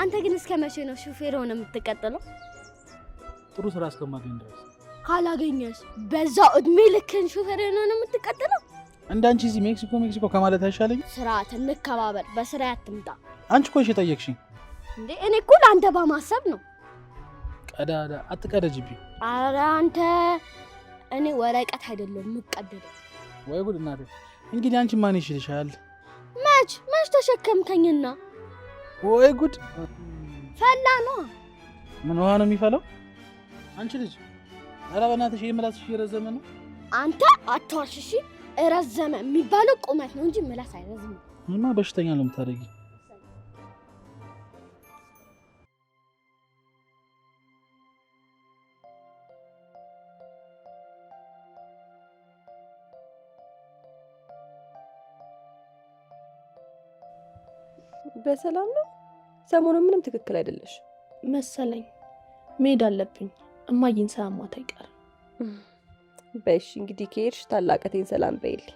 አንተ ግን እስከመቼ ነው ሹፌር ሆነ የምትቀጥለው? ጥሩ ስራ እስከማገኝ ድረስ። ካላገኘስ በዛው እድሜ ልክን ሹፌር ሆነ የምትቀጥለው? እንዳንቺ እዚህ ሜክሲኮ ከማለት አይሻለኝ? ስርዓት እንከባበር፣ በስራ አትምጣ። አንቺ እኮ እሺ ጠየቅሽኝ እንዴ? እኔ እኮ ለአንተ በማሰብ ነው። ቀዳዳ አትቀደጅብኝ። ኧረ አንተ እኔ ወረቀት አይደለም የምቀደደው። ወይ ጉድ እናቴ። እንግዲህ አንቺ ማን ይሽልሻል? መች ተሸከምከኝና? ወይ ጉድ ፈላ ነው። ምን ውሃ ነው የሚፈላው? አንቺ ልጅ ኧረ በእናትሽ የምላስሽ የረዘመ ነው። አንተ አትዋሽ እሺ። ረዘመ የሚባለው ቁመት ነው እንጂ ምላስ አይረዝም። ምንማ በሽተኛ ነው የምታደርጊ። በሰላም ነው? ሰሞኑን ምንም ትክክል አይደለሽ መሰለኝ። መሄድ አለብኝ። እማዬን ሰላማት አይቀርም። በእሺ እንግዲህ ከሄድሽ ታላቀቴን ሰላም በይልኝ።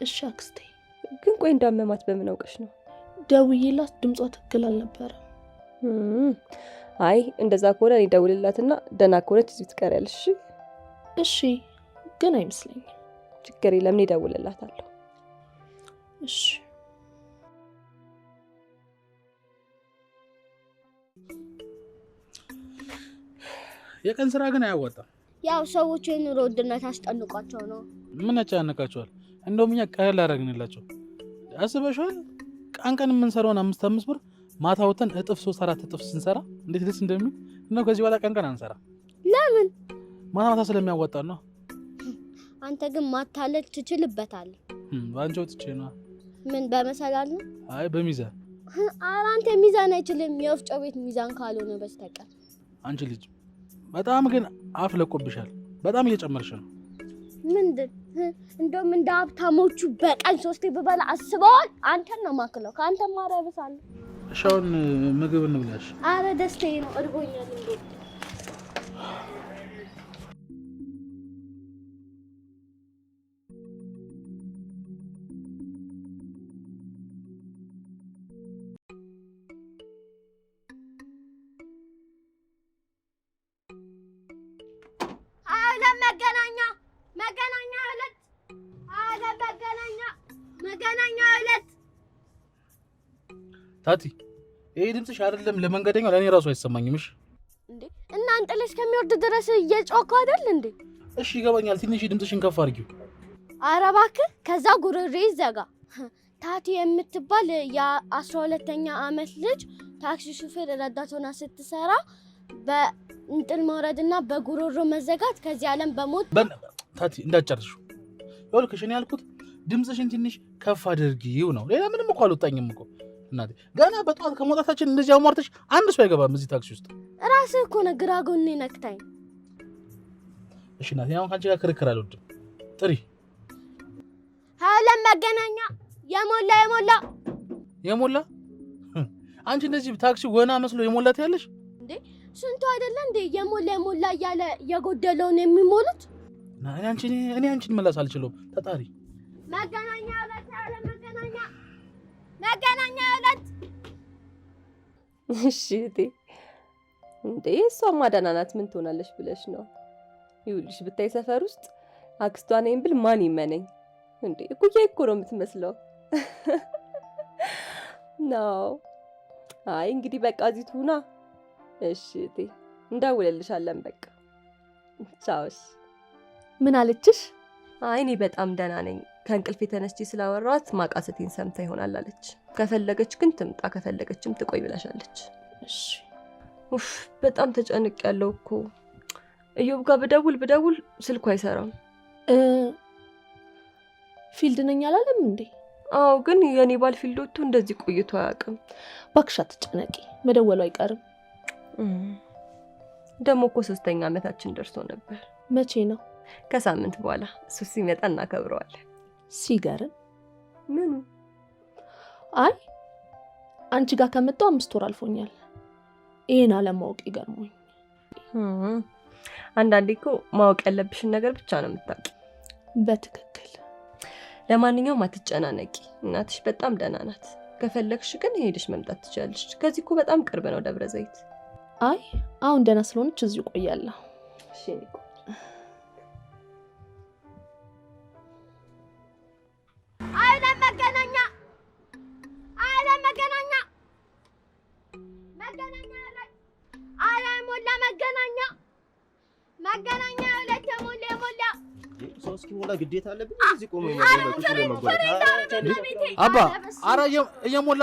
እሺ አክስቴ። ግን ቆይ እንዳመማት በምን አውቀሽ ነው? ደውዬላት ድምጿ ትክክል አልነበረም። አይ እንደዛ ከሆነ እኔ ደውልላትና ደህና ከሆነች እዚሁ ትቀሪያለሽ። እሺ ግን አይመስለኝም። ችግር የለም እኔ ደውልላታለሁ። እሺ የቀን ስራ ግን አያዋጣም። ያው ሰዎች የኑሮ ውድነት አስጨንቋቸው ነው። ምን ያጫነቃቸዋል? እንደውም እኛ ቀለል አደረግንላቸው። አስበሽዋል? ቀን የምንሰራውን 5 ብር ማታ ወተን እጥፍ 3-4 እጥፍ ስንሰራ እንዴት ደስ እንደሚል ነው። ከዚህ በኋላ ቀን አንሰራ። ለምን? ማታ ስለሚያዋጣ ነው። አንተ ግን ማታለል ትችልበታለህ። ባንቺው ትቼ ነው። ምን በመሰላል ነው? አይ በሚዛን። ኧረ አንተ ሚዛን አይችልም፣ የወፍጮ ቤት ሚዛን ካልሆነ በስተቀር። አንቺ ልጅ በጣም ግን አፍ ለቆብሻል። በጣም እየጨመርሽ ነው። ምንድን እንደውም እንደ ሀብታሞቹ በቀን 3 ብበላ አስበዋል። አንተን ነው ማክለው፣ ከአንተ ማረብሳለሁ። እሺ አሁን ምግብ እንብላሽ። አረ ደስታዬ ነው፣ እርቦኛል። እንዴ ታቲ ይሄ ድምጽሽ አይደለም ለመንገደኛው ለኔ ራሱ አይሰማኝም። እሺ እንዴ እናንተ ለስ ከሚወርድ ድረስ እየጮኸ አይደል እንዴ? እሺ ይገባኛል። ትንሽ ድምጽሽን ከፍ አድርጊው። ኧረ እባክህ ከዛ ጉርሬ ይዘጋ። ታቲ የምትባል የ12ኛ ዓመት ልጅ ታክሲ ሹፌር ረዳት ሆና ስትሰራ በእንጥል መውረድና በጉሮሮ መዘጋት ከዚህ ዓለም በሞት ታቲ እንዳትጨርሺው። ይኸውልሽ እኔ ያልኩት ድምፅሽን ትንሽ ከፍ አድርጊው ነው። ሌላ ምንም እኮ አልወጣኝም እኮ እናቴ። ገና በጠዋት ከመውጣታችን እንደዚህ አሟርተሽ አንድ ሰው አይገባም እዚህ ታክሲ ውስጥ። ራስህ እኮ ነህ ግራ ጎኔ ነክታኝ። እሺ እናቴ አሁን ከአንቺ ጋር ክርክር አልወድም። ጥሪ 22 መገናኛ የሞላ አንቺ እንደዚህ ታክሲ ወና መስሎ የሞላ ትያለሽ እንዴ? ስንቱ አይደለ እንዴ የሞላ እያለ የጎደለውን የሚሞሉት። እኔ አንቺን መላስ አልችለውም። ተጣሪ መገናኛ 2 እሺ እንዴ እሷማ ደህና ናት። ምን ትሆናለሽ ብለሽ ነው? ይኸውልሽ ብታይ ሰፈር ውስጥ አክስቷ ነኝ ብል ማን ይመነኝ እንዴ? እኩያዬ እኮ ነው የምትመስለው። ነው አይ እንግዲህ በቃ እዚህ ትሁና። እሺ እንደውልልሻለን። በቃ ቻውሽ። ምን አለችሽ? አይ እኔ በጣም ደህና ነኝ። ከእንቅልፍ የተነስቼ ስላወራኋት ማቃሰቴን ሰምታ ይሆናል አለች። ከፈለገች ግን ትምጣ፣ ከፈለገችም ትቆይ ብላሻለች። እሺ። ኡፍ በጣም ተጨንቅ ያለው እኮ እዮብ ጋር ብደውል ስልኩ አይሰራም። ፊልድ ነኝ አላለም እንዴ? አዎ ግን የኔ ባል ፊልድ ወጥቶ እንደዚህ ቆይቶ አያውቅም። እባክሽ አትጨነቂ፣ መደወሉ አይቀርም። ደግሞ እኮ 3ኛ ዓመታችን ደርሶ ነበር። መቼ ነው? ከሳምንት በኋላ እሱ ሲመጣ እናከብረዋለን። ሲገርም። ምኑ? አይ አንቺ ጋር ከመጣሁ 5 ወር አልፎኛል። ይሄን አለማወቅ ይገርሞኝ። አንዳንዴ እኮ ማወቅ ያለብሽን ነገር ብቻ ነው የምታውቂው። በትክክል። ለማንኛውም አትጨናነቂ፣ እናትሽ በጣም ደህና ናት። ከፈለግሽ ግን ሄደሽ መምጣት ትችላለሽ። ከዚህ እኮ በጣም ቅርብ ነው ደብረ ዘይት። አይ አሁን ደህና ስለሆነች እዚሁ ቆያለሁ። እሺ መገናኛ 2 የሞላ ሰው እስኪሞላ ግዴታ አለብኝ እዚህ ቆሞ አባ ኧረ እየሞላ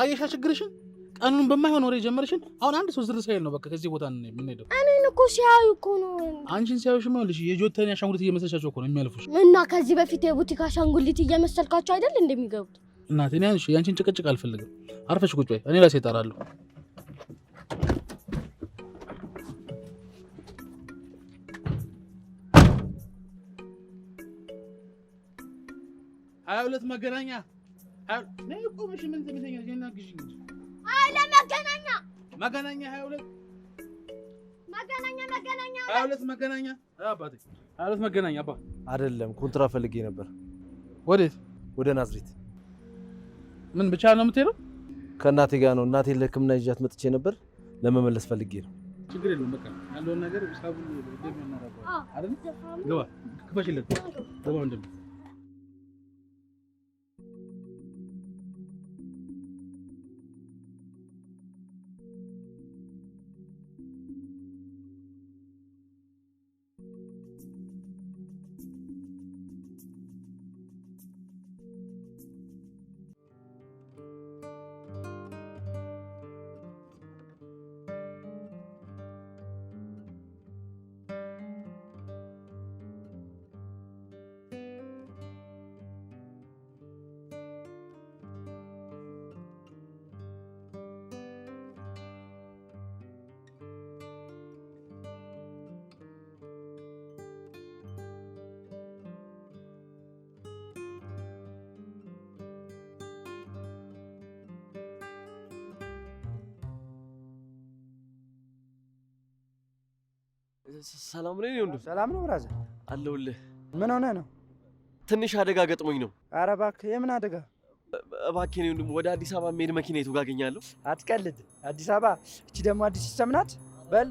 አየሻ ችግርሽን። ቀኑን በማይሆን ወሬ ጀመርሽን። አሁን አንድ ሰው ዝር ሳይል ነው በቃ ከዚህ ቦታ የምንሄደው። እኔን እኮ ሲያዩ እኮ ነው። አንቺን ሲያዩሽ ማለት የጆተኒ አሻንጉሊት እየመሰልሻቸው እኮ ነው የሚያልፉሽ። እና ከዚህ በፊት የቡቲክ አሻንጉሊት እየመሰልካቸው አይደል እንደሚገቡት? እናቴ እኔ ያንቺን ጭቅጭቅ አልፈልግም። አርፈሽ ቁጭ በይ፣ እኔ ራሴ እጠራለሁ። 22 መገናኛ ነይ ቆመሽ ምን ትምተኛ ጀና ግዢ እንጂ አለ መገናኛ 22 መገናኛ አባቴ 22 መገናኛ አባ አይደለም ኮንትራ ፈልጌ ነበር። ወዴት? ወደ ናዝሬት። ምን ብቻ ነው የምትሄደው? ከእናቴ ጋር ነው። እናቴን ለሕክምና ይዣት መጥቼ ነበር፣ ለመመለስ ፈልጌ ነው። ችግር የለውም በቃ ያለውን ነገር ሂሳቡ እንደሚያናራው አይደል? ግባ ክፈሽለት ግባ እንደም ሰላም ነው ወንድም? ሰላም ነው ብራዘር። አለሁልህ። ምን ሆነ ነው? ትንሽ አደጋ ገጥሞኝ ነው። ኧረ እባክህ የምን አደጋ? እባክህ ነው ወንድም፣ ወደ አዲስ አበባ የምሄድ መኪና የቱ ጋር አገኛለሁ? አትቀልድ። አዲስ አበባ? እቺ ደግሞ አዲስ ሲስተም ናት። በል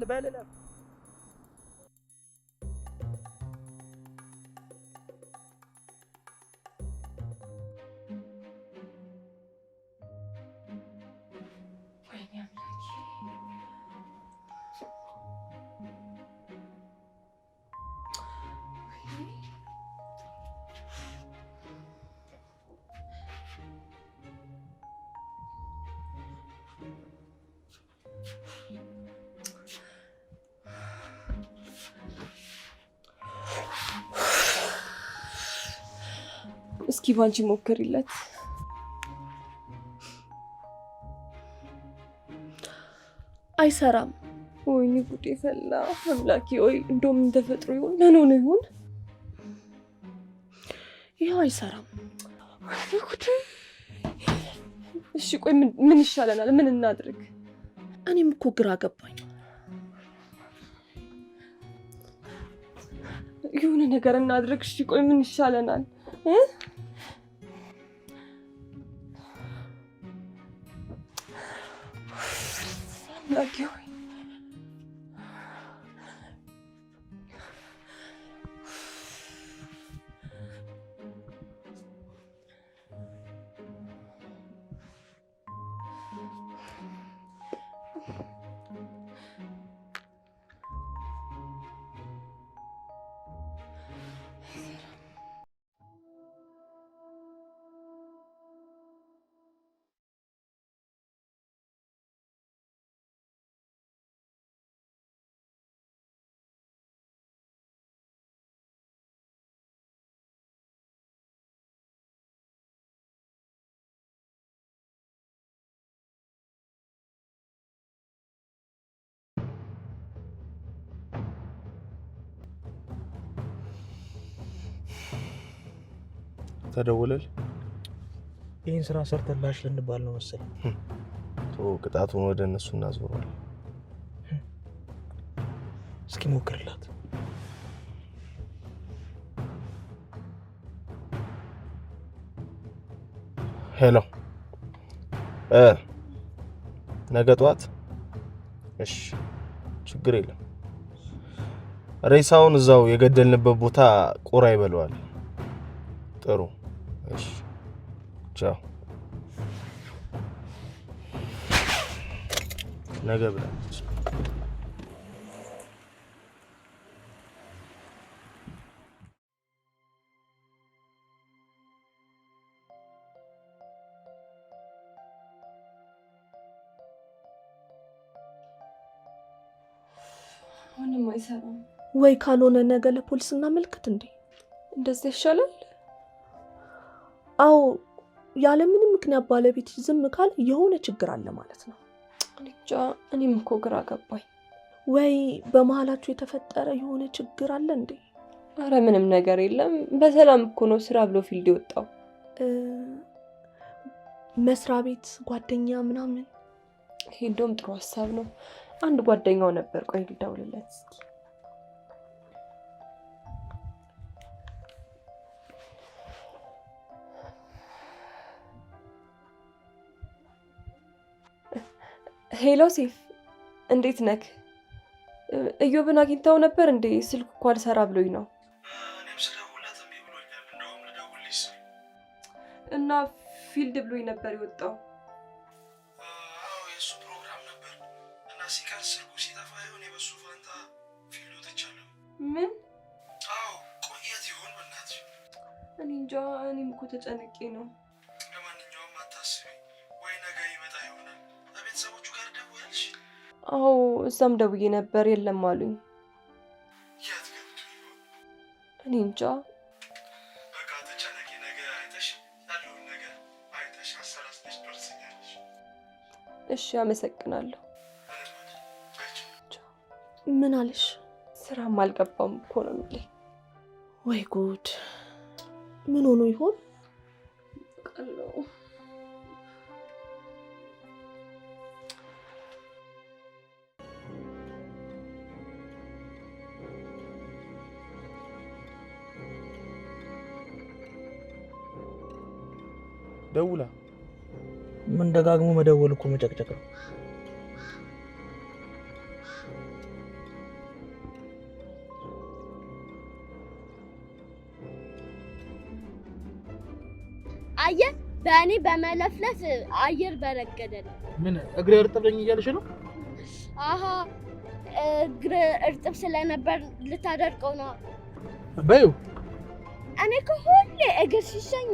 እስኪ ባንቺ ሞክሪለት። አይሰራም። ወይኔ ጉዴ ፈላ። አምላኬ ወይ እንደው ምን ተፈጥሮ ይሆን? ምን ሆነ ይሆን? ይኸው አይሰራም። እሺ ቆይ ምን ይሻለናል? ምን እናድርግ? እኔም እኮ ግራ ገባኝ። የሆነ ነገር እናድርግ። እሺ ቆይ ምን ይሻለናል? አምላኬ ወይ ተደውለል ይህን ስራ ሰርተን ላሽ ልንባል ነው መሰለኝ። ቅጣቱን ወደ እነሱ እናዞረዋል። እስኪ ሞክርላት። ሄሎ ነገ ጠዋት? እሺ ችግር የለም። ሬሳውን እዛው የገደልንበት ቦታ ቁራ ይበለዋል። ጥሩ እሺ ቻው። ነገ ብላለች። ምንም አይሰራም። ወይ ካልሆነ ነገ ለፖሊስ እናመልክት እንዴ? እንደዛ ይሻላል። አዎ ያለምንም ምክንያት ባለቤት ዝም ካል የሆነ ችግር አለ ማለት ነው። እንጃ እኔም እኮ ግራ ገባኝ። ወይ በመሀላችሁ የተፈጠረ የሆነ ችግር አለ እንዴ? አረ ምንም ነገር የለም። በሰላም እኮ ነው ስራ ብሎ ፊልድ የወጣው። መስሪያ ቤት ጓደኛ ምናምን? ይሄ እንደውም ጥሩ ሀሳብ ነው። አንድ ጓደኛው ነበር። ቆይ ልደውልለት እስኪ። ሄሎ ሴፍ፣ እንዴት ነክ? እዮብን አግኝታው ነበር እንዴ? ስልክ እኮ አልሰራ ብሎኝ ነው። እኔም ስደውልለት እምቢ ብሎኛል። እንደውም ልደውልልሽ እና ፊልድ ብሎኝ ነበር የወጣው። አዎ የእሱ ፕሮግራም ነበር እና ሲቀር ስልኩ ሲጠፋ ይሆን የበሱ ፋንታ ፊልድ ወጥቻለሁ። ምን? አዎ ቆየት ይሆን በእናትሽ? እኔ እንጃ። እኔም እኮ ተጨንቄ ነው። ለማንኛውም አታስቢ፣ ወይ ነገ ይመጣ ይሆናል። ቤተሰቦቹ ጋር ደውያለሽ? አዎ እዛም ደውዬ ነበር፣ የለም አሉኝ። የት ገብቶ ይሆን? እኔ እንጃ። በቃ ተጨነቂ። ነገ አይተሽ ያለውን ነገር አይተሽ አሰላስለሽ ትወስኛለሽ። እሺ አመሰግናለሁ። ምን አለሽ? ስራም አልገባም እኮ ነው የሚለኝ። ወይ ጉድ! ምን ሆኖ ይሆን? ቀለው ደውላ ምን ደጋግሞ መደወል እኮ መጨቅጨቅ ነው። አየህ፣ በእኔ በመለፍለፍ አየር በረገደል። ምን እግሬ እርጥብ ነኝ እያልሽ ነው? አሃ እግር እርጥብ ስለነበር ልታደርቀው ነው በይው። እኔ ከሁሌ እግር ሲሸኝ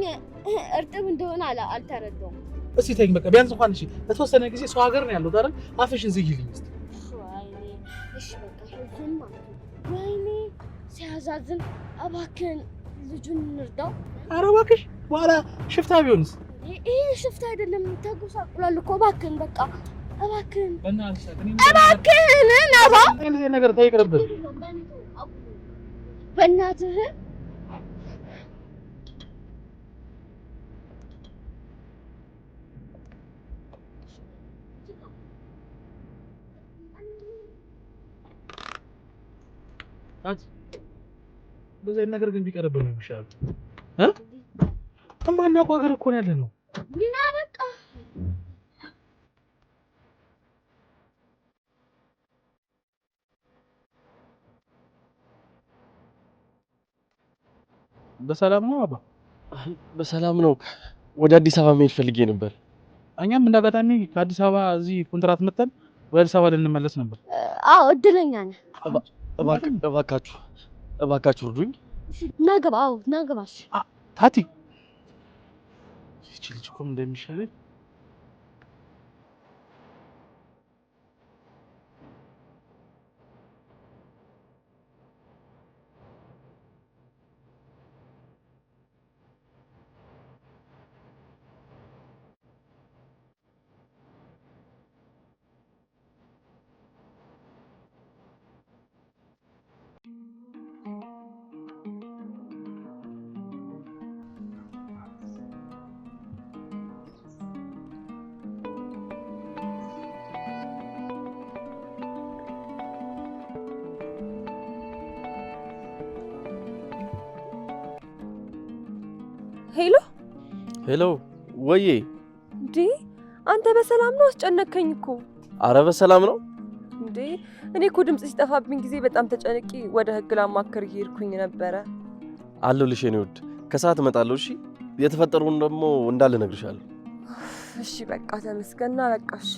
እርጥብ እንደሆነ አልተረዳውም። እስቲ ተይኝ በቃ ቢያንስ እንኳን እሺ፣ ለተወሰነ ጊዜ ሰው ሀገር ነው ያለው አይደል? አፍሽን ዝጊልኝ እስቲ። ወይኔ እሺ በቃ ዝም ማለት ወይኔ ሲያዛዝን። እባክህን ልጁን እንርዳው። ኧረ እባክሽ በኋላ ሽፍታ ቢሆንስ? ይሄ ሽፍታ አይደለም ተጎሳቁሏል እኮ እባክህን በቃ እባክህን በእናትህ ነባ እንደዚህ ነገር ታይቀርብህ በእናትህ በዚህ ነገር ግን ቢቀርብህ ነው የሚሻለው ከማናውቀው ሀገር እኮ ነው ያለነው ምን በቃ በሰላም ነው አባ? በሰላም ነው። ወደ አዲስ አበባ መሄድ ፈልጌ ነበር። እኛም እንዳጋጣሚ ከአዲስ አበባ እዚህ ኮንትራት መጥተን ወደ አዲስ አበባ ልንመለስ ነበር። አዎ እድለኛ ነህ። እባካችሁ እርዱኝ። ናገባ አዎ ናገባሽ ታቲ እቺ ልጅ እኮ እንደሚሻለኝ ሄሎ ሄሎ፣ ወዬ። እንዴ አንተ በሰላም ነው? አስጨነቀኝ እኮ። አረ በሰላም ነው እንዴ። እኔ እኮ ድምጽ ሲጠፋብኝ ጊዜ በጣም ተጨንቄ ወደ ህግ ላማከር እየሄድኩኝ ነበረ። አለሁልሽ የኔ ውድ፣ ከሰዓት እመጣለሁ። እሺ፣ የተፈጠረውን ደግሞ እንዳለ እነግርሻለሁ። እሺ በቃ ተመስገንና በቃሽ።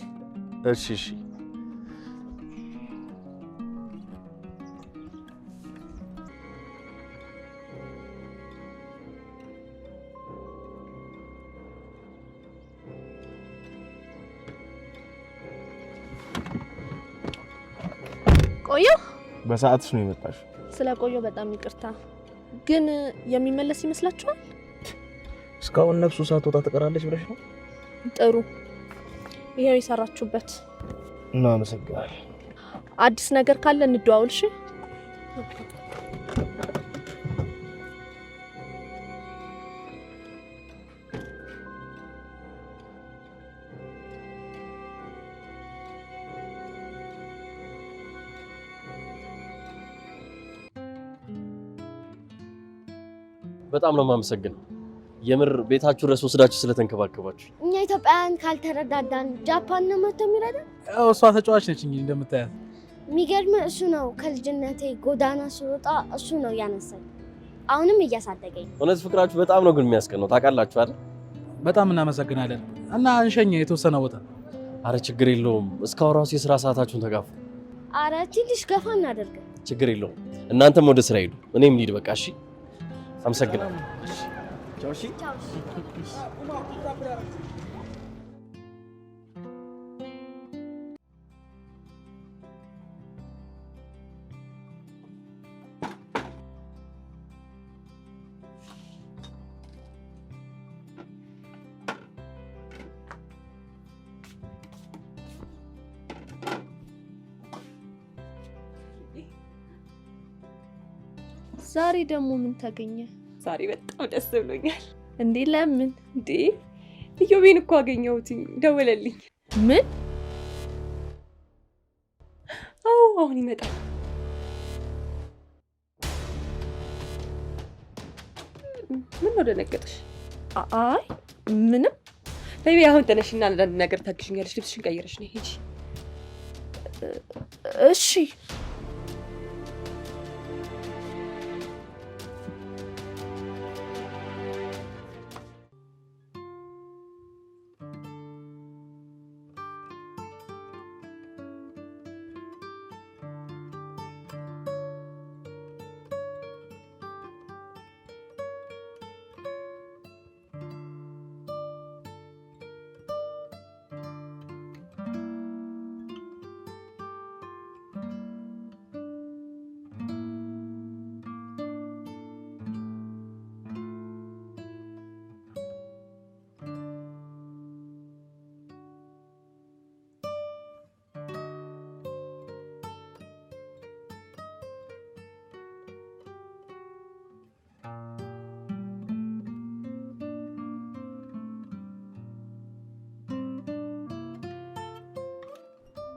እሺ እሺ። ቆየሁ። በሰዓትሽ ነው የመጣሽ? ስለ ቆየሁ በጣም ይቅርታ። ግን የሚመለስ ይመስላችኋል? እስካሁን ነፍሱ ሳትወጣ ትቀራለች ብለሽ ነው? ጥሩ፣ ይሄው የሰራችሁበት። እናመሰግናለን። አዲስ ነገር ካለ እንደዋውል። እሺ በጣም ነው የማመሰግነው። የምር ቤታችሁ ድረስ ወስዳችሁ ስለተንከባከባችሁ። እኛ ኢትዮጵያውያን ካልተረዳዳን ጃፓን ነው መጥቶ የሚረዳን? ያው እሷ ተጫዋች ነች እንግዲህ እንደምታያት። የሚገርም እሱ ነው። ከልጅነቴ ጎዳና ስወጣ እሱ ነው ያነሳኝ። አሁንም እያሳደገኝ። እውነት ፍቅራችሁ በጣም ነው ግን የሚያስቀነው። ታውቃላችሁ አይደል? በጣም እናመሰግናለን እና እንሸኘ የተወሰነ ቦታ። አረ ችግር የለውም። እስካሁን ራሱ የስራ ሰዓታችሁን ተጋፉ። አረ ትንሽ ገፋ እናደርግ። ችግር የለውም። እናንተም ወደ ስራ ሄዱ፣ እኔም ልሂድ። በቃ እሺ። አመሰግናለሁ። ቻው። እሺ ዛሬ ደግሞ ምን ተገኘ? ዛሬ በጣም ደስ ብሎኛል። እንዴ ለምን? እንዴ ኢዮቤን እኮ አገኘሁት፣ ደወለልኝ። ምን? አዎ አሁን ይመጣል። ምን ነው ደነገጥሽ? አይ ምንም። በይ አሁን ተነሽና አንዳንድ ነገር ታግሽኛለሽ። ልብስሽን ቀይረሽ ነው ሂጂ። እሺ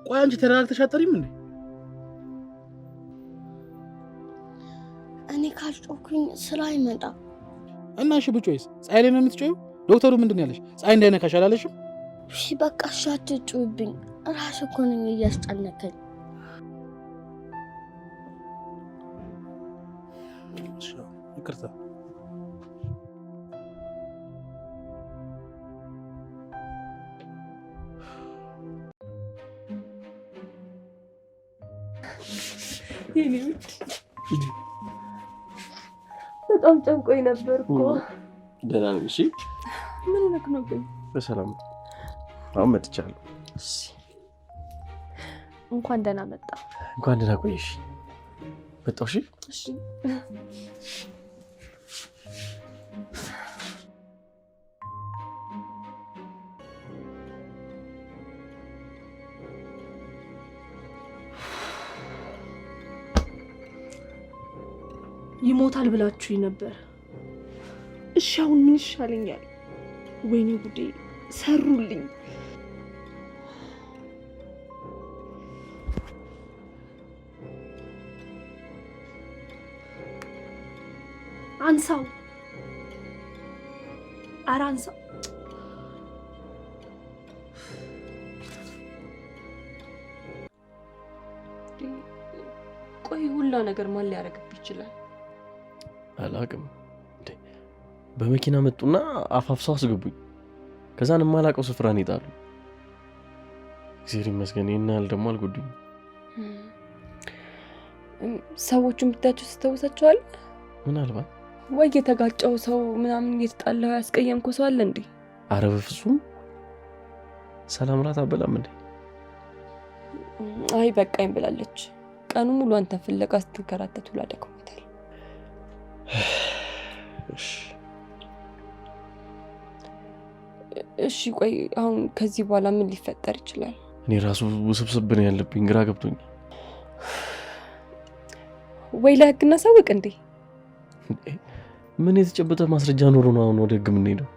ቆይ አንቺ ተረጋግተሽ አትጠሪም እንዴ? እኔ ካልጮኩኝ ስራ አይመጣም። እና እሺ ብጮይስ? ፀሐይ ላይ ነው የምትጮይው? ዶክተሩ ምንድን ያለሽ? ፀሐይ እንዳይነካሽ አላለሽም? እሺ በቃ እሺ አትጩይብኝ። ራስ እኮ ነኝ እያስጨነቀኝ። ይቅርታ። በጣም ጨንቆኝ ነበር እኮ። ደህና ነኝ። እሺ ምን ነክ ነው ግን? በሰላም አሁን መጥቻለሁ። እሺ እንኳን ደህና መጣ። እንኳን ደህና ቆየሽ። መጣሁ። እሺ እሺ ይሞታል ብላችሁኝ ነበር። እሺ አሁን ምን ይሻለኛል? ወይኔ ጉዴ ሰሩልኝ። አንሳው፣ ኧረ አንሳው። ቆይ ሁላ ነገር ማን ሊያደርግብኝ ይችላል? አላውቅም። በመኪና መጡና አፋፍሰው አስገቡኝ። ከዛን የማላውቀው ስፍራ ነው የጣሉ። እግዚአብሔር ይመስገን ይሄን ያህል ደግሞ አልጎዱኝም። ሰዎቹን ብታያቸው ስተውሳቸዋል? ምናልባት ወይ የተጋጨው ሰው ምናምን የተጣላው ያስቀየምኩ ሰው አለ እንዴ? ኧረ በፍጹም ሰላም ራት አበላም እንዴ? አይ በቃኝ ብላለች። ቀኑ ሙሉ አንተን ፍለጋ ስትንከራተት ውላ ደክሞታል። እሺ ቆይ አሁን ከዚህ በኋላ ምን ሊፈጠር ይችላል? እኔ ራሱ ውስብስብ ነው ያለብኝ፣ ግራ ገብቶኛል። ወይ ለህግ እናሳውቅ እንዴ? ምን የተጨበጠ ማስረጃ ኖሮ ነው አሁን ወደ ህግ የምንሄደው?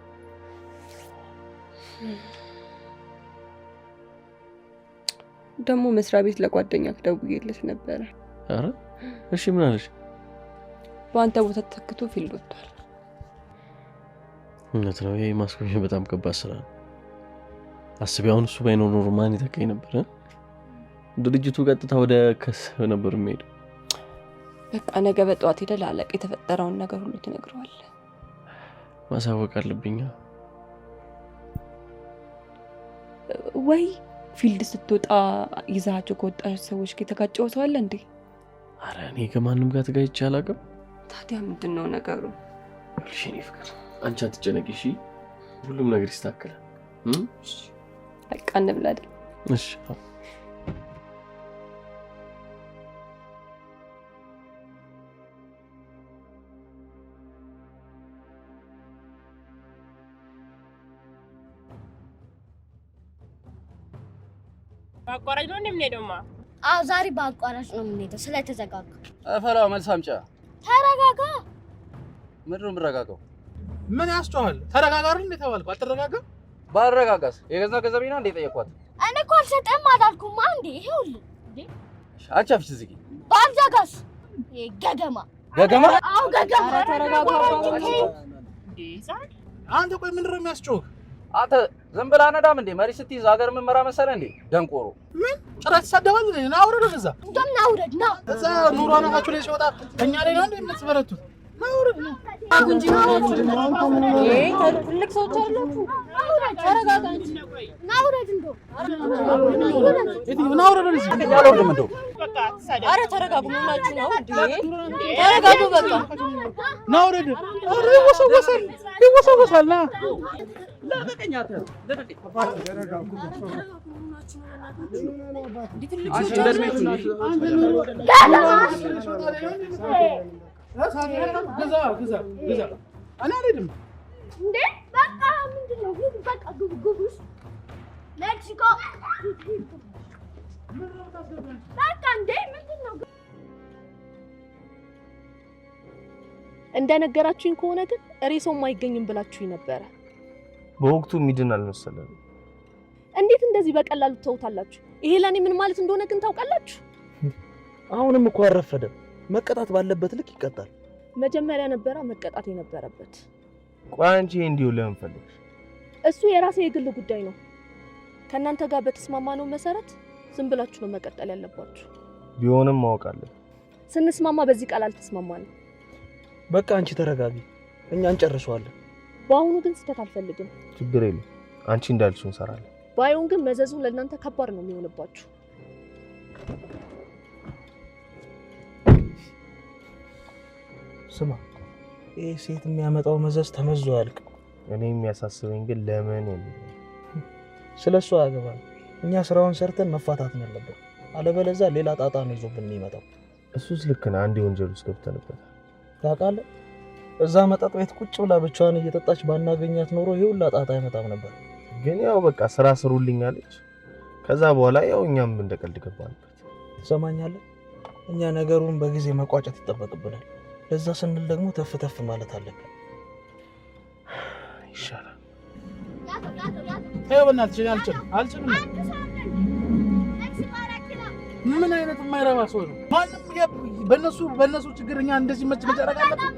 ደግሞ መስሪያ ቤት ለጓደኛክ ደውዬለት ነበረ። አረ እሺ ምን አለሽ? በአንተ ቦታ ተተክቶ ፊልድ ወጥቷል። እውነት ነው። ይሄ ማስኮኝ በጣም ከባድ ስራ ነው። አስቢ አሁን እሱ ባይኖር ኖሮ ማን ይተካኝ ነበር? ድርጅቱ ቀጥታ ወደ ከስ ነበር የሚሄደው። በቃ ነገ በጠዋት ሄደህ ለአለቃ የተፈጠረውን ነገር ሁሉ ትነግረዋለህ። ማሳወቅ አለብኝ። ወይ ፊልድ ስትወጣ ይዛቸው ከወጣች ሰዎች ጋር የተጋጨው ሰው አለ እንዴ? አረ እኔ ከማንም ጋር ተጋጭቼ አላውቅም። ታዲያ ምንድነው ነገሩ? እሺ እኔ ፍቅር አንቺ አትጨነቂ እሺ፣ ሁሉም ነገር ይስተካከላል። በቃ እንብላ አይደል? እሺ በአቋራጭ ነው እንደምንሄደውማ? አዎ ዛሬ በአቋራጭ ነው የምንሄደው ስለተዘጋጋ። አፈላው መልስ አምጫ። ተረጋጋ። ምንድን ነው የምረጋጋው? ምን ያስጨዋል? ተረጋጋሪ እንዴ ተባልኩ። አትረጋጋም? ባልረጋጋስ የገዛ ገንዘቤና እንዴ ጠየኳት። እኔ እኮ አልሰጠህም አላልኩም አንዴ? ይኸውልህ እንዴ አንቺ አፍሽ ዝጊ። ባልዘጋስ ገገማ ገገማ? አዎ ገገማ። ተረጋጋ። አንተ ቆይ ምንድን ነው የሚያስጨውህ? አንተ ዝም ብለህ አነዳም እንዴ? መሪ ስትይዝ ሀገር መመራ መሰለህ እንዴ? ደንቆሮ ምን ጭራሽ ተሳደባል እንዴ? ና አውረድ ወደዛ። እንደምን አውረድ ና። እዛ ኑሮ አናታችሁ ላይ ሲወጣ እኛ ላይ ነው እንዴ የምትበረቱት? ና አውረድ ነው ትልቅ ሰዎች አላችሁ። ተረጋጋ እንጂ ና አውረድ እንደው ና አውረድ ወደዚህ። ያለውም እንደው አረ ተረጋጉ። ምን ሆናችሁ ነው እንዴ? ተረጋጉ በቃ ና አውረድ። አረ ይወሰወሳል ይወሰወሳል። ና ለቀቀኛት ለቀቀኝ። ግዛ እኔ አልሄድም እንዴ በቃ ምንድነው? በቃ ጉቡስ ሜክሲኮ በቃ እንዴ ምንድነው? እንደነገራችሁኝ ከሆነ ግን ሬሳውም አይገኝም ብላችሁኝ ነበረ። በወቅቱ ሚድን አልመሰለም። እንዴት እንደዚህ በቀላሉ ትተውታላችሁ? ይሄ ለኔ ምን ማለት እንደሆነ ግን ታውቃላችሁ? አሁንም እኮ አረፈደም። መቀጣት ባለበት ልክ ይቀጣል። መጀመሪያ ነበረ መቀጣት የነበረበት። ቆይ አንቺ እንዲሁ ለምን ፈለግሽ? እሱ የራሴ የግል ጉዳይ ነው። ከእናንተ ጋር በተስማማነው መሰረት ዝም ብላችሁ ነው መቀጠል ያለባችሁ። ቢሆንም ማወቅ አለብን። ስንስማማ በዚህ ቃል አልተስማማንም። በቃ አንቺ ተረጋጊ፣ እኛ እንጨርሰዋለን። በአሁኑ ግን ስህተት አልፈልግም። ችግር የለም፣ አንቺ እንዳልሽው እንሰራለን። ባይሆን ግን መዘዙ ለእናንተ ከባድ ነው የሚሆንባችሁ። ስማ፣ ይህ ሴት የሚያመጣው መዘዝ ተመዞ ያልቅ። እኔ የሚያሳስበኝ ግን ለምን የሚለው ስለሱ አያገባም። እኛ ስራውን ሰርተን መፋታት ነው ያለብን። አለበለዚያ ሌላ ጣጣ ነው ይዞብን የሚመጣው። እሱስ ልክ ነህ። አንዴ ወንጀል ውስጥ ገብተንበታል። ታውቃለህ፣ እዛ መጠጥ ቤት ቁጭ ብላ ብቻዋን እየጠጣች ባናገኛት ኖሮ ይሄ ሁላ ጣጣ አይመጣም ነበር። ግን ያው በቃ ስራ ስሩልኝ አለች። ከዛ በኋላ ያው እኛም እንደቀልድ ገባንበት። ትሰማኛለህ? እኛ ነገሩን በጊዜ መቋጨት ይጠበቅብናል። ለዛ ስንል ደግሞ ተፍ ተፍ ማለት አለብን። ይሻላል። ተይው በእናትሽ፣ አልችልም። ምን አይነት የማይረባ ሰው ነው? ማንም በእነሱ ችግር እኛ እንደዚህ መጨረቅ አለብን?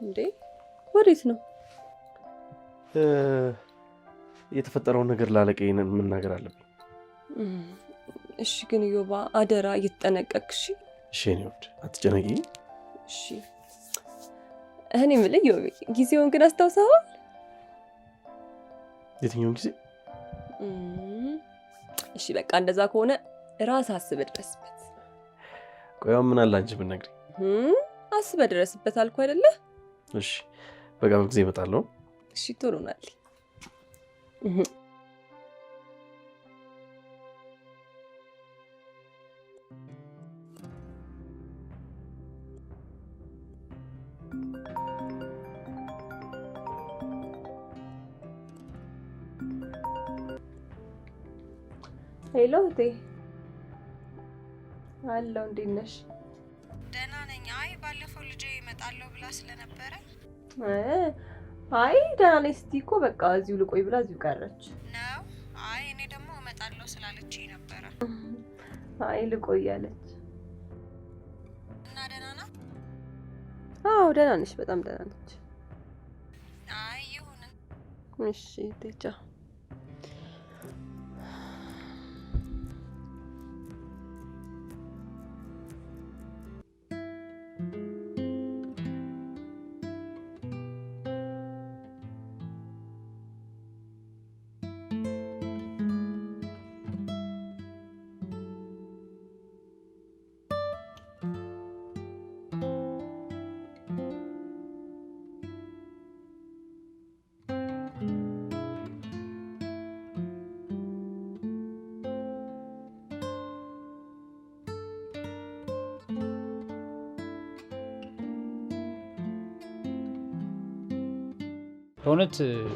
እንዴ ወዴት ነው? የተፈጠረውን ነገር ላለቀኝ መናገር አለብኝ። እሺ ግን ዮባ አደራ እየተጠነቀቅሽ። እሺ እኔ ወድ አትጨነቂ። እሺ እኔ የምልህ ዮቤ ጊዜውን ግን አስታውሰዋል? የትኛውን ጊዜ? እሺ በቃ እንደዛ ከሆነ ራስ አስበህ ድረስበት። ቆያው ምን አለ አንቺ ብትነግሪኝ? አስበህ ድረስበት አልኩ አይደለ? እሺ በቃ በጊዜ እመጣለሁ። እሺ ቶሎ ናል። ሄሎ እቴ። አለው እንዴት ነሽ? ደህና ነኝ። አይ ባለፈው ልጄ እመጣለሁ ብላ ስለነበረ አይ ደህና ነኝ ስትይ እኮ በቃ እዚሁ ልቆይ ብላ እዚሁ ቀረች ነው። አይ እኔ ደግሞ እመጣለሁ ስላለችኝ ነበረ። አይ ልቆይ አለች። እና ደህና ናት? አዎ ደህና ነች፣ በጣም ደህና ነች። አይ ይሁን። እሺ ቴቻ በእውነት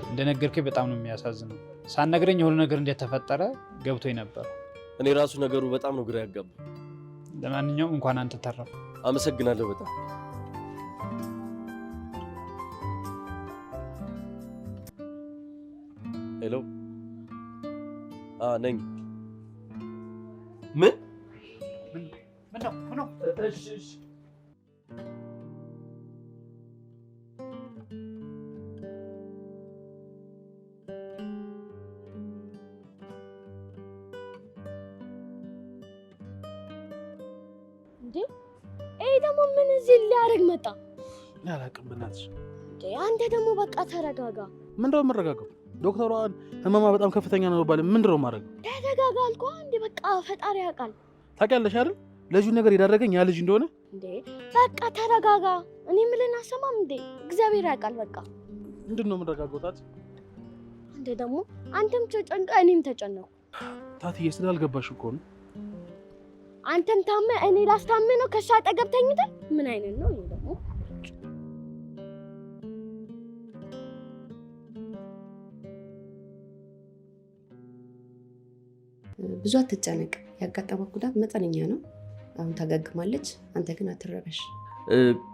እንደነገርከኝ በጣም ነው የሚያሳዝነው። ሳትነግረኝ የሆነ ነገር እንደተፈጠረ ገብቶኝ ነበር። እኔ ራሱ ነገሩ በጣም ነው ግራ ያጋባኝ። ለማንኛውም እንኳን አንተ ተረፈ። አመሰግናለሁ በጣም። ሄሎ ነኝ። ምን ነው? እሺ እንዴ ይሄ ደግሞ ምን እዚህ ሊያደርግ መጣ? ያላቅም በእናትሽ። እንዴ አንተ ደግሞ በቃ ተረጋጋ። ምንድነው የምረጋጋው? ዶክተሯን ህመማ በጣም ከፍተኛ ነው ባለ ምንድነው ማድረግ? ተረጋጋ አልኩህ። እንዴ በቃ ፈጣሪ ያውቃል። ታውቂያለሽ አይደል ለዚህ ነገር ያደረገኝ ያ ልጅ እንደሆነ። እንዴ በቃ ተረጋጋ። እኔ ምልን አሰማም እንዴ እግዚአብሔር ያውቃል። በቃ ምንድነው የምረጋጋው? ታት እንዴ ደግሞ አንተም ተጨንቀ እኔም ተጨነኩ። ታትዬ ስላልገባሽ እኮ ነው። አንተም ታመ እኔ ላስታመ ነው ከሷ አጠገብ ተኝተህ ምን አይነት ነው ይሄ ደግሞ? ብዙ አትጨነቅ። ያጋጠመው ጉዳት መጠነኛ ነው። አሁን ታገግማለች። አንተ ግን አትረበሽ።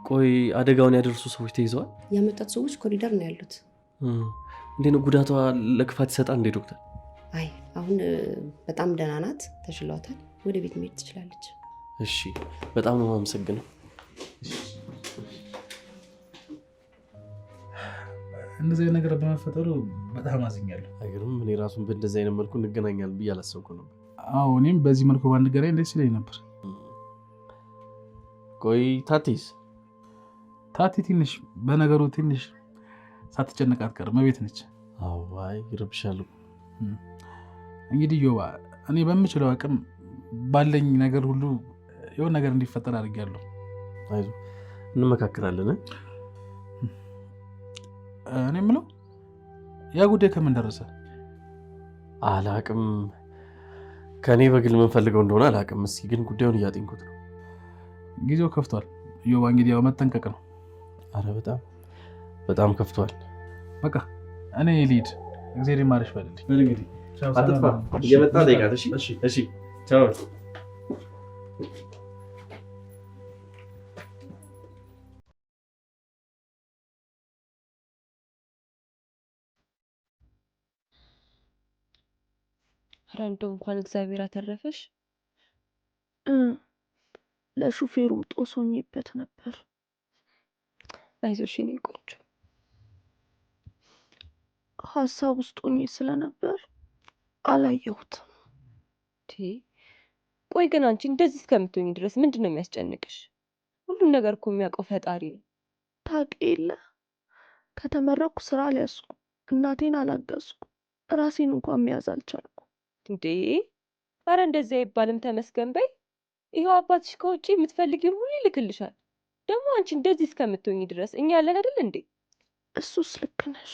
ቆይ አደጋውን ያደረሱ ሰዎች ተይዘዋል? ያመጣት ሰዎች ኮሪደር ነው ያሉት። እንዴት ነው ጉዳቷ? ለክፋት ይሰጣል እንዴ ዶክተር? አይ አሁን በጣም ደህና ናት፣ ተሽሏታል። ወደ ቤት መሄድ ትችላለች። እሺ በጣም ነው የማመሰግነው። እንደዚህ አይነት ነገር በመፈጠሩ በጣም አዝኛለሁ። አይገርም? እኔ ራሱን በእንደዚህ አይነት መልኩ እንገናኛለን ብዬ አላሰብኩ ነበር። አዎ እኔም በዚህ መልኩ ባንገናኝ ደስ ይለኝ ነበር። ቆይ ታቲስ? ታቲ ትንሽ በነገሩ ትንሽ ሳትጨነቅ አትቀርም፣ ቤት ነች። አዎ አይ ይረብሻል። እንግዲህ ዮባ እኔ በምችለው አቅም ባለኝ ነገር ሁሉ የሆነ ነገር እንዲፈጠር አድርጌያለሁ። አይዞህ እንመካከራለን። እኔ የምለው ያ ጉዳይ ከምን ደረሰ? አላቅም። ከኔ በግል የምንፈልገው እንደሆነ አላቅም። እስኪ ግን ጉዳዩን እያጤንኩት ነው። ጊዜው ከፍቷል ዮባ፣ እንግዲህ ያው መጠንቀቅ ነው። አረ በጣም ከፍቷል። በቃ እኔ ልሂድ። እግዚአብሔር ይማርሽ በልልኝ። እንግዲህ አትጥፋ፣ እየመጣ ጠይቃት። እሺ ቻው። ረንዶ እንኳን እግዚአብሔር አተረፈሽ። ለሹፌሩም ጦሶኝበት ነበር። አይዞሽ የኔ ቆንጆ። ሀሳብ ውስጥ ሆኜ ስለነበር አላየሁትም። ቆይ ግን አንቺ እንደዚህ እስከምትሆኝ ድረስ ምንድን ነው የሚያስጨንቅሽ? ሁሉን ነገር እኮ የሚያውቀው ፈጣሪ ነው። ታውቂ የለ ከተመረኩ ስራ አልያዝኩ፣ እናቴን አላገዝኩ፣ ራሴን እንኳን መያዝ አልቻልኩ። እንዴ አረ እንደዚህ አይባልም። ተመስገን በይ። ይኸው አባትሽ ከውጭ የምትፈልጊውን ሁሉ ይልክልሻል። ደግሞ አንቺ እንደዚህ እስከምትሆኝ ድረስ እኛ ያለን አይደል እንዴ? እሱስ ልክ ነሽ።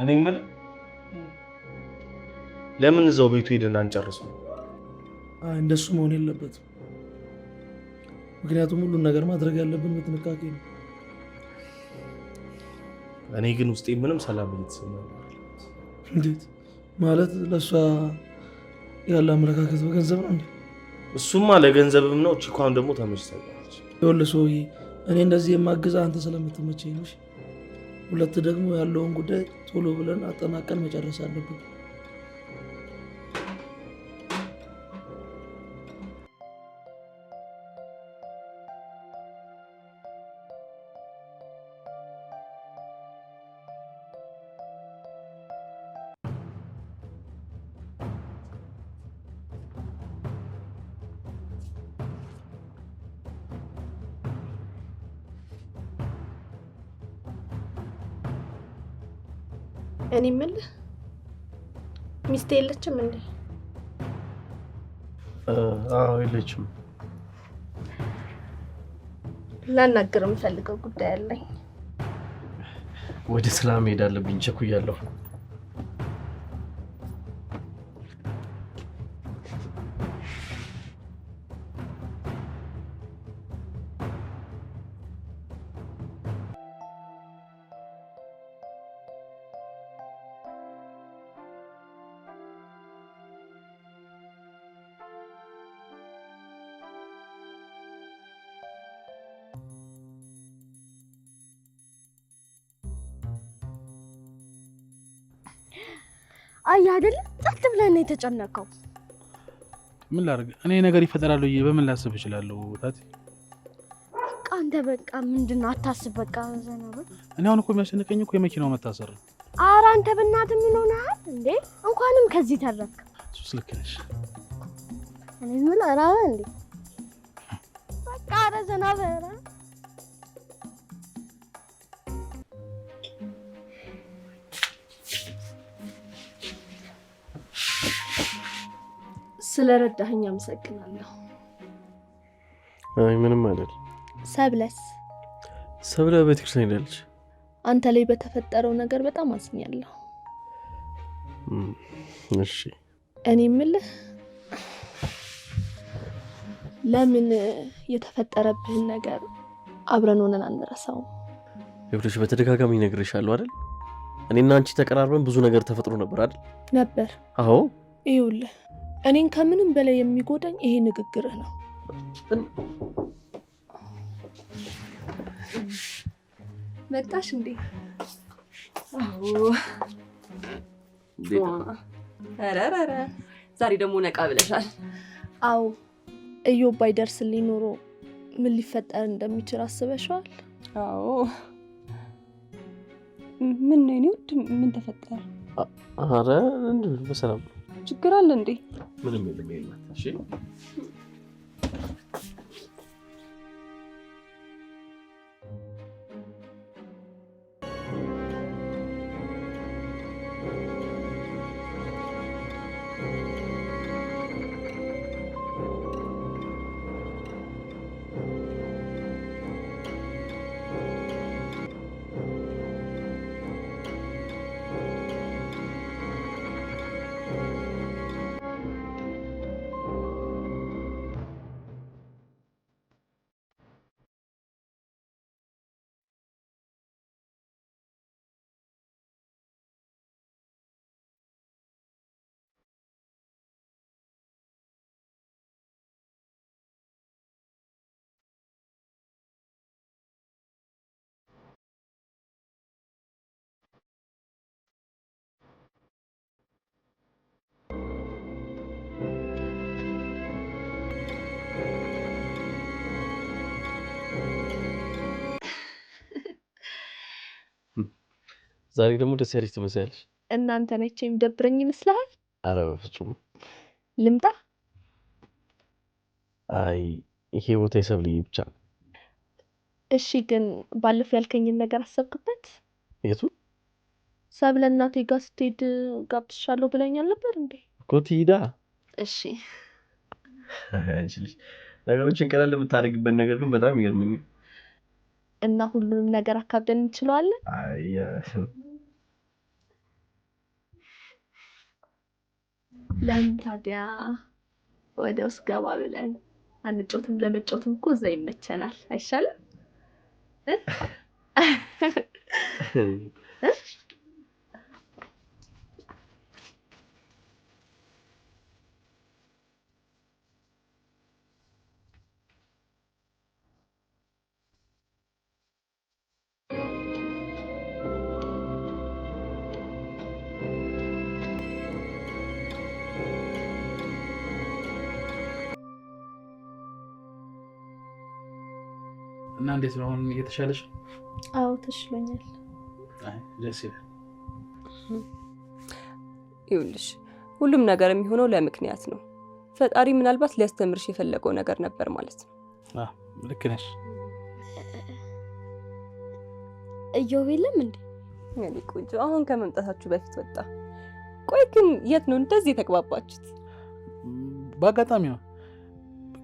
እኔ የምልህ ለምን እዛው ቤቱ ሄደን አንጨርሰው? እንደሱ መሆን የለበትም። ምክንያቱም ሁሉን ነገር ማድረግ ያለብን በጥንቃቄ ነው። እኔ ግን ውስጤ ምንም ሰላም እየተሰማኝ ነው። እንዴት ማለት? ለእሷ ያለ አመለካከት በገንዘብ ነው እንዴ? እሱማ ለገንዘብም ነው። ቺኳን ደግሞ ተመችታለች። ይኸውልህ ሰውዬ፣ እኔ እንደዚህ የማግዛ አንተ ስለምትመቸኝ ነው። ሁለት ደግሞ ያለውን ጉዳይ ቶሎ ብለን አጠናቀን መጨረስ አለብን። እኔ የምልህ ሚስቴ የለችም እንዴ? አዎ የለችም። ላናግር የምፈልገው ጉዳይ አለኝ። ወደ ስራ መሄድ አለብኝ፣ ቸኩያለሁ። አይ አይደል ጸጥ ብለን ነው የተጨነቀው። ምን ላድርግ እኔ ነገር ይፈጠራል ብዬ በምን ላስብ እችላለሁ ታቲ? አንተ በቃ ምንድነው አታስብ በቃ ዘና በል። እኔ አሁን እኮ የሚያስጨንቀኝ እኮ የመኪናው መታሰር ነው። ኧረ አንተ በእናትህ ምን ሆነሃል እንዴ? እንኳንም ከዚህ ተረፍክ። እሱስ ልክ ነሽ። እኔ ምን አራው እንዴ? በቃ ኧረ ዘና በል። ስለረዳኸኝ አመሰግናለሁ። አይ ምንም አይደል። ሰብለ ቤተክርስቲያን ሄዳለች። አንተ ላይ በተፈጠረው ነገር በጣም አዝኛለሁ። እሺ እኔ የምልህ ለምን የተፈጠረብህን ነገር አብረን ሆነን አንረሳውም? ይኸውልሽ በተደጋጋሚ እነግርሻለሁ አይደል? እኔና አንቺ ተቀራርበን ብዙ ነገር ተፈጥሮ ነበር አይደል? ነበር። አዎ ይኸውልህ እኔን ከምንም በላይ የሚጎዳኝ ይሄ ንግግርህ ነው። መጣሽ እንዴ? አዎ አራራራ ዛሬ ደግሞ ነቃ ብለሻል። አዎ እዮብ ባይደርስልኝ ኖሮ ምን ሊፈጠር እንደሚችል አስበሽዋል? አዎ ምን ነው የኔ ውድ ምን ተፈጠረ? አረ እንዴ በሰላም ችግር አለ እንዴ? ምንም የለም። እሺ ዛሬ ደግሞ ደስ ያለሽ ትመስያለሽ። እናንተ ነች የሚደብረኝ ይመስላል? አረ በፍጹም ልምጣ? አይ ይሄ ቦታ የሰብልኝ ብቻ። እሺ ግን ባለፈው ያልከኝን ነገር አሰብክበት? የቱ? ሰብለ እናቴ ጋር ስትሄድ ጋብዝሻለሁ ብለኛል ነበር እንዴ? እኮ ትሂዳ። እሺ አንቺ ልጅ ነገሮችን ቀለል የምታደርግበት ነገር ግን በጣም ይገርምኝ። እና ሁሉንም ነገር አካብደን እንችላለን? አይ ለምን ታዲያ ወደ ውስጥ ገባ ብለን አንጮትም? ለመጮትም እኮ እዛ ይመቸናል አይሻልም? እና እንዴት ነው አሁን እየተሻለሽ? አዎ ተሽሎኛል። አይ ደስ ይላል። ይኸውልሽ ሁሉም ነገር የሚሆነው ለምክንያት ነው። ፈጣሪ ምናልባት ሊያስተምርሽ የፈለገው ነገር ነበር ማለት ነው። ልክ ነሽ። እዮብ የለም እንዴ? እኔ ቆንጆ አሁን ከመምጣታችሁ በፊት ወጣ። ቆይ ግን የት ነው እንደዚህ የተግባባችሁት? በአጋጣሚ ነው።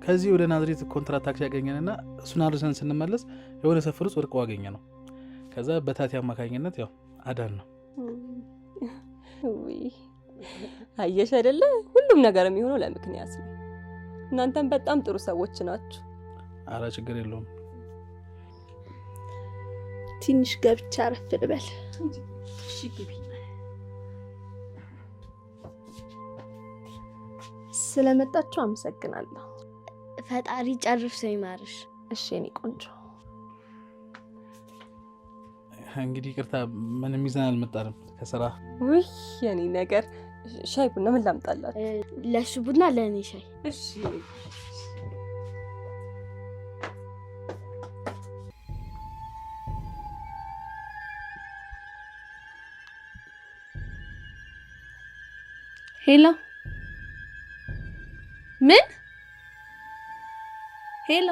ከዚህ ወደ ናዝሬት ኮንትራት ታክሲ ያገኘንና እሱን አድርሰን ስንመለስ የሆነ ሰፈር ውስጥ ወርቀው አገኘ ነው። ከዛ በታቲ አማካኝነት ያው አዳን ነው። ውይ አየሽ አይደለ? ሁሉም ነገር የሚሆነው ለምክንያት ነው። እናንተም በጣም ጥሩ ሰዎች ናችሁ። አረ ችግር የለውም። ትንሽ ገብቻ አረፍ ልበል። እሺ ግቢ። ስለመጣችሁ አመሰግናለሁ። ፈጣሪ ጨርሶ ይማርሽ። እሺ የኔ ቆንጆ። እንግዲህ ይቅርታ ምንም ይዘን አልመጣንም ከስራ። ውይ የኔ ነገር ሻይ ቡና ምን ላምጣላት? ለሱ ቡና ለእኔ ሻይ። እሺ ሄሎ ምን? ሄሎ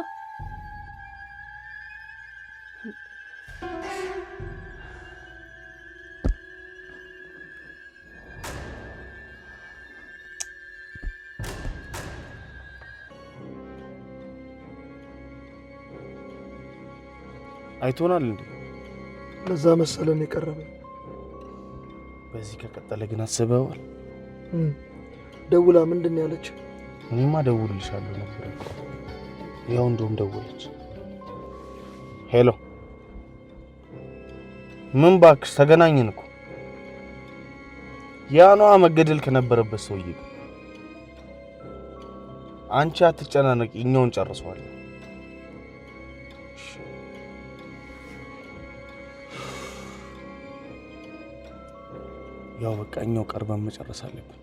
አይቶናል እንዴ? ለዛ መሰለን የቀረበ። በዚህ ከቀጠለ ግን አስበዋል? ደውላ ምንድን ያለች? እኔማ ደውልልሻለሁ ነበር። ያው እንደውም ደወለች። ሄሎ ምን ባክሽ ተገናኘን እኮ። ያኗ መገደል ከነበረበት ሰውዬ ጋር። አንቺ አትጨናነቂ፣ እኛውን ጨርሰዋል። ያው በቃ እኛው ቀርበን መጨረስ አለብን።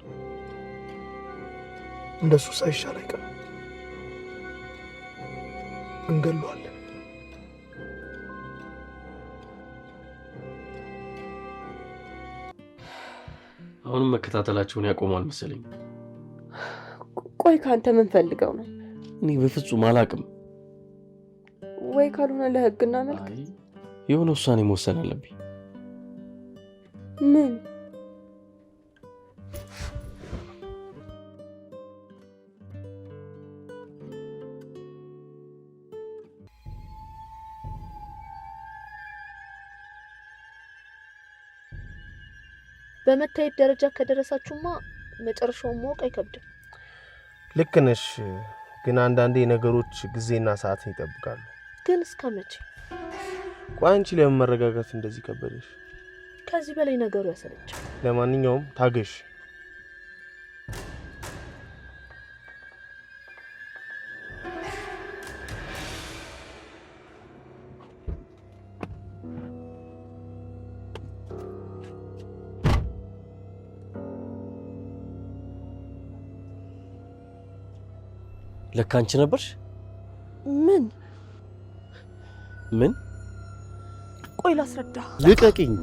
እንደሱ ሳይሻል አይቀርም፣ እንገለዋለን። አሁንም መከታተላቸውን ያቆማል መሰለኝ። ቆይ ካንተ ምን ፈልገው ነው? እኔ በፍጹም አላቅም። ወይ ካልሆነ ለህግና መልክ የሆነ ውሳኔ መወሰን አለብኝ። ምን? በመታየት ደረጃ ከደረሳችሁማ መጨረሻውን ማወቅ አይከብድም። ልክ ነሽ፣ ግን አንዳንዴ ነገሮች ጊዜና ሰዓትን ይጠብቃሉ። ግን እስከ መቼ? ቆይ አንቺ ለምን መረጋጋት እንደዚህ ከበደሽ? ከዚህ በላይ ነገሩ ያሰለቻል። ለማንኛውም ታገሽ። ለካ አንቺ ነበርሽ? ምን ምን? ቆይ ላስረዳ። ልቀቂኝ።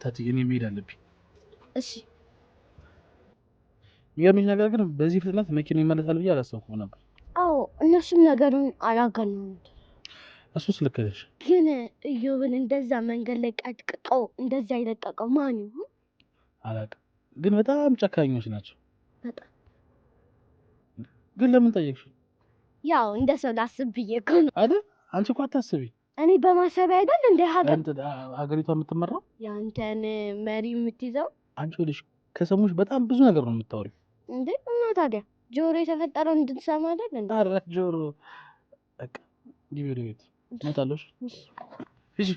ታዲያ እኔ መሄድ አለብኝ። እሺ። የሚገርምሽ ነገር ግን በዚህ ፍጥነት መኪናው ይመለሳል ብዬ አላሰብኩም ነበር። አዎ እነሱም ነገሩን አላገናኙት። እሱስ ልክ ነሽ። ግን እዮብን እንደዛ መንገድ ላይ ቀጥቅጠው እንደዛ የለቀቀው ማን ይሁን አላውቅም፣ ግን በጣም ጨካኞች ናቸው። በጣም ግን ለምን ጠየቅሽ? ያው እንደ ሰው ላስብ ብዬ እኮ ነው አይደል? አንቺ እኮ አታስቢ። እኔ በማሰቢያ አይደል እንደ ሀገሪቷ የምትመራው ያንተን መሪ የምትይዘው አንቺ። ወዲሽ ከሰሙሽ በጣም ብዙ ነገር ነው የምታወሪው እንዴ። እና ታዲያ ጆሮ የተፈጠረው እንድንሰማ አይደል እንዴ? ኧረ ጆሮ በቃ ግቢ ወደ ቤት እመጣለሁ። እሺ እሺ።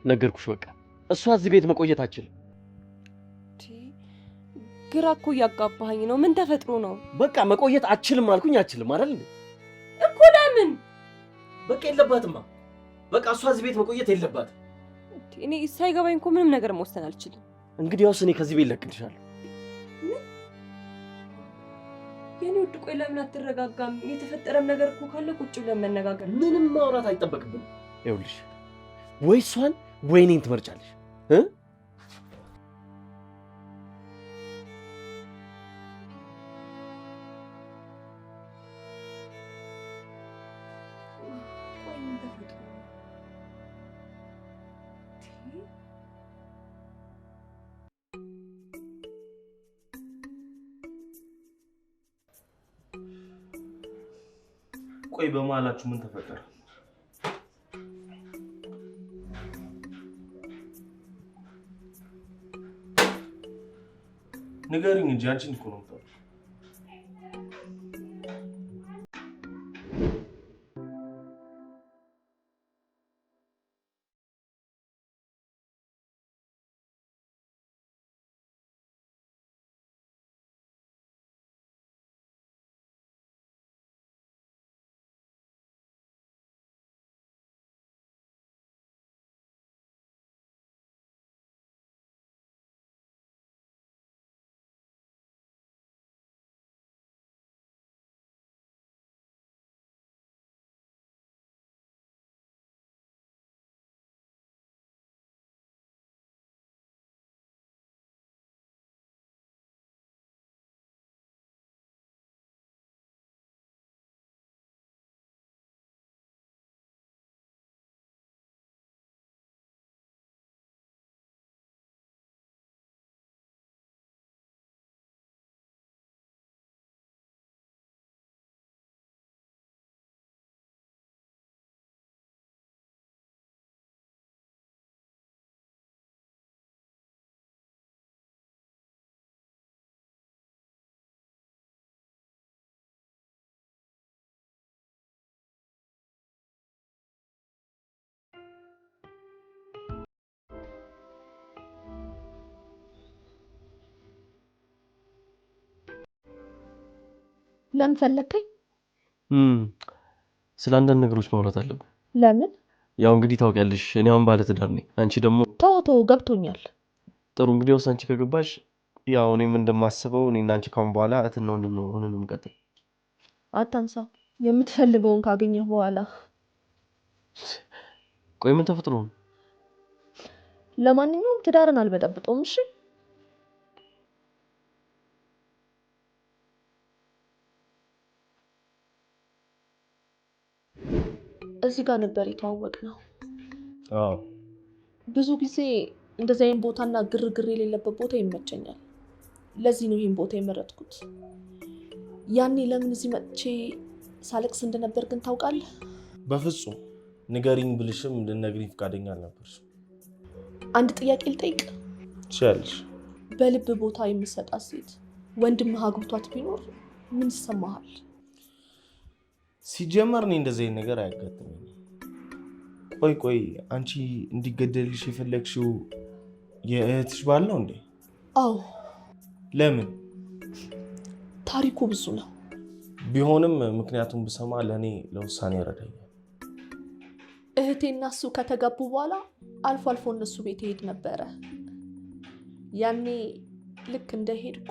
ነገርኩሽ። በቃ እሷ እዚህ ቤት መቆየት አትችልም። ግራ እኮ እያጋባኸኝ ነው። ምን ተፈጥሮ ነው? በቃ መቆየት አትችልም አልኩኝ። አትችልም አይደል እኮ። ለምን? በቃ የለባትማ። በቃ እሷ እዚህ ቤት መቆየት የለባትም። እኔ ሳይገባኝ እኮ ምንም ነገር መወሰን አልችልም። እንግዲህ ያውስ እኔ ከዚህ ቤት ለቅልሻለሁ። የኔ ውድ ቆይ ለምን አትረጋጋም? የተፈጠረም ነገር እኮ ካለ ቁጭ ብለን መነጋገር። ምንም ማውራት አይጠበቅብንም። ይኸውልሽ ወይ እሷን ወይ እኔን ትመርጫለሽ እ ቆይ በመሀላችሁ ምን ተፈጠረ? ንገሪኝ እንጂ አንቺን እኮ ነው የምታወራው። ለምን ፈለከኝ? ስለ አንዳንድ ነገሮች ማውራት አለብን። ለምን? ያው እንግዲህ ታውቂያለሽ እኔ አሁን ባለ ትዳር ነኝ። አንቺ ደግሞ ተው ገብቶኛል። ጥሩ እንግዲህ አንቺ ከገባሽ ያው እኔም እንደማስበው እኔና አንቺ ካሁን በኋላ እህትና ወንድም ነው ሆነን እንቀጥል። አታንሳ። የምትፈልገውን ካገኘህ በኋላ። ቆይ ምን ተፈጥሮ ነው? ለማንኛውም ትዳርን አልበጠብጠውም። እሺ እዚህ ጋር ነበር የተዋወቅነው። አዎ ብዙ ጊዜ እንደዚህ አይነት ቦታና ግርግር የሌለበት ቦታ ይመቸኛል። ለዚህ ነው ይሄን ቦታ የመረጥኩት። ያኔ ለምን እዚህ መጥቼ ሳለቅስ እንደነበር ግን ታውቃለህ? በፍጹም ንገሪኝ ብልሽም ልነግሪኝ ፈቃደኛ አልነበርሽ። አንድ ጥያቄ ልጠይቅ? ትችያለሽ። በልብ ቦታ የምትሰጣት ሴት ወንድምህ አግብቷት ቢኖር ምን ይሰማሃል? ሲጀመር እኔ እንደዚህ አይነት ነገር አያጋጥመኝም። ቆይ አንቺ እንዲገደልሽ የፈለግሽው የእህትሽ ባል ነው እንዴ? አዎ። ለምን? ታሪኩ ብዙ ነው። ቢሆንም ምክንያቱም ብሰማ ለእኔ ለውሳኔ ያረዳኛል። እህቴና እሱ ከተጋቡ በኋላ አልፎ አልፎ እነሱ ቤት ሄድ ነበረ። ያኔ ልክ እንደሄድኩ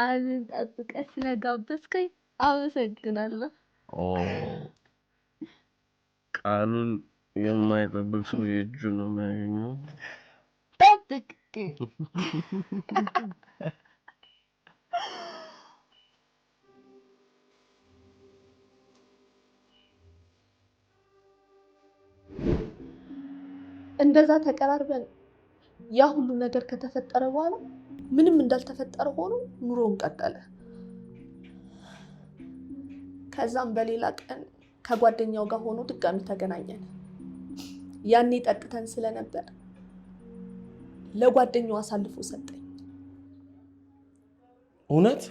አንን ጠብቀህ ስለጋበዝከኝ አመሰግናለሁ። ቃሉን የማይጠብቅ ሰው የእጁ ነው የሚያገኘው። ጠብቅ። እንደዛ ተቀራርበን ያ ሁሉ ነገር ከተፈጠረ በኋላ ምንም እንዳልተፈጠረ ሆኖ ኑሮውን ቀጠለ። ከዛም በሌላ ቀን ከጓደኛው ጋር ሆኖ ድጋሚ ተገናኘን። ያኔ ጠጥተን ስለነበር ለጓደኛው አሳልፎ ሰጠኝ። እውነት?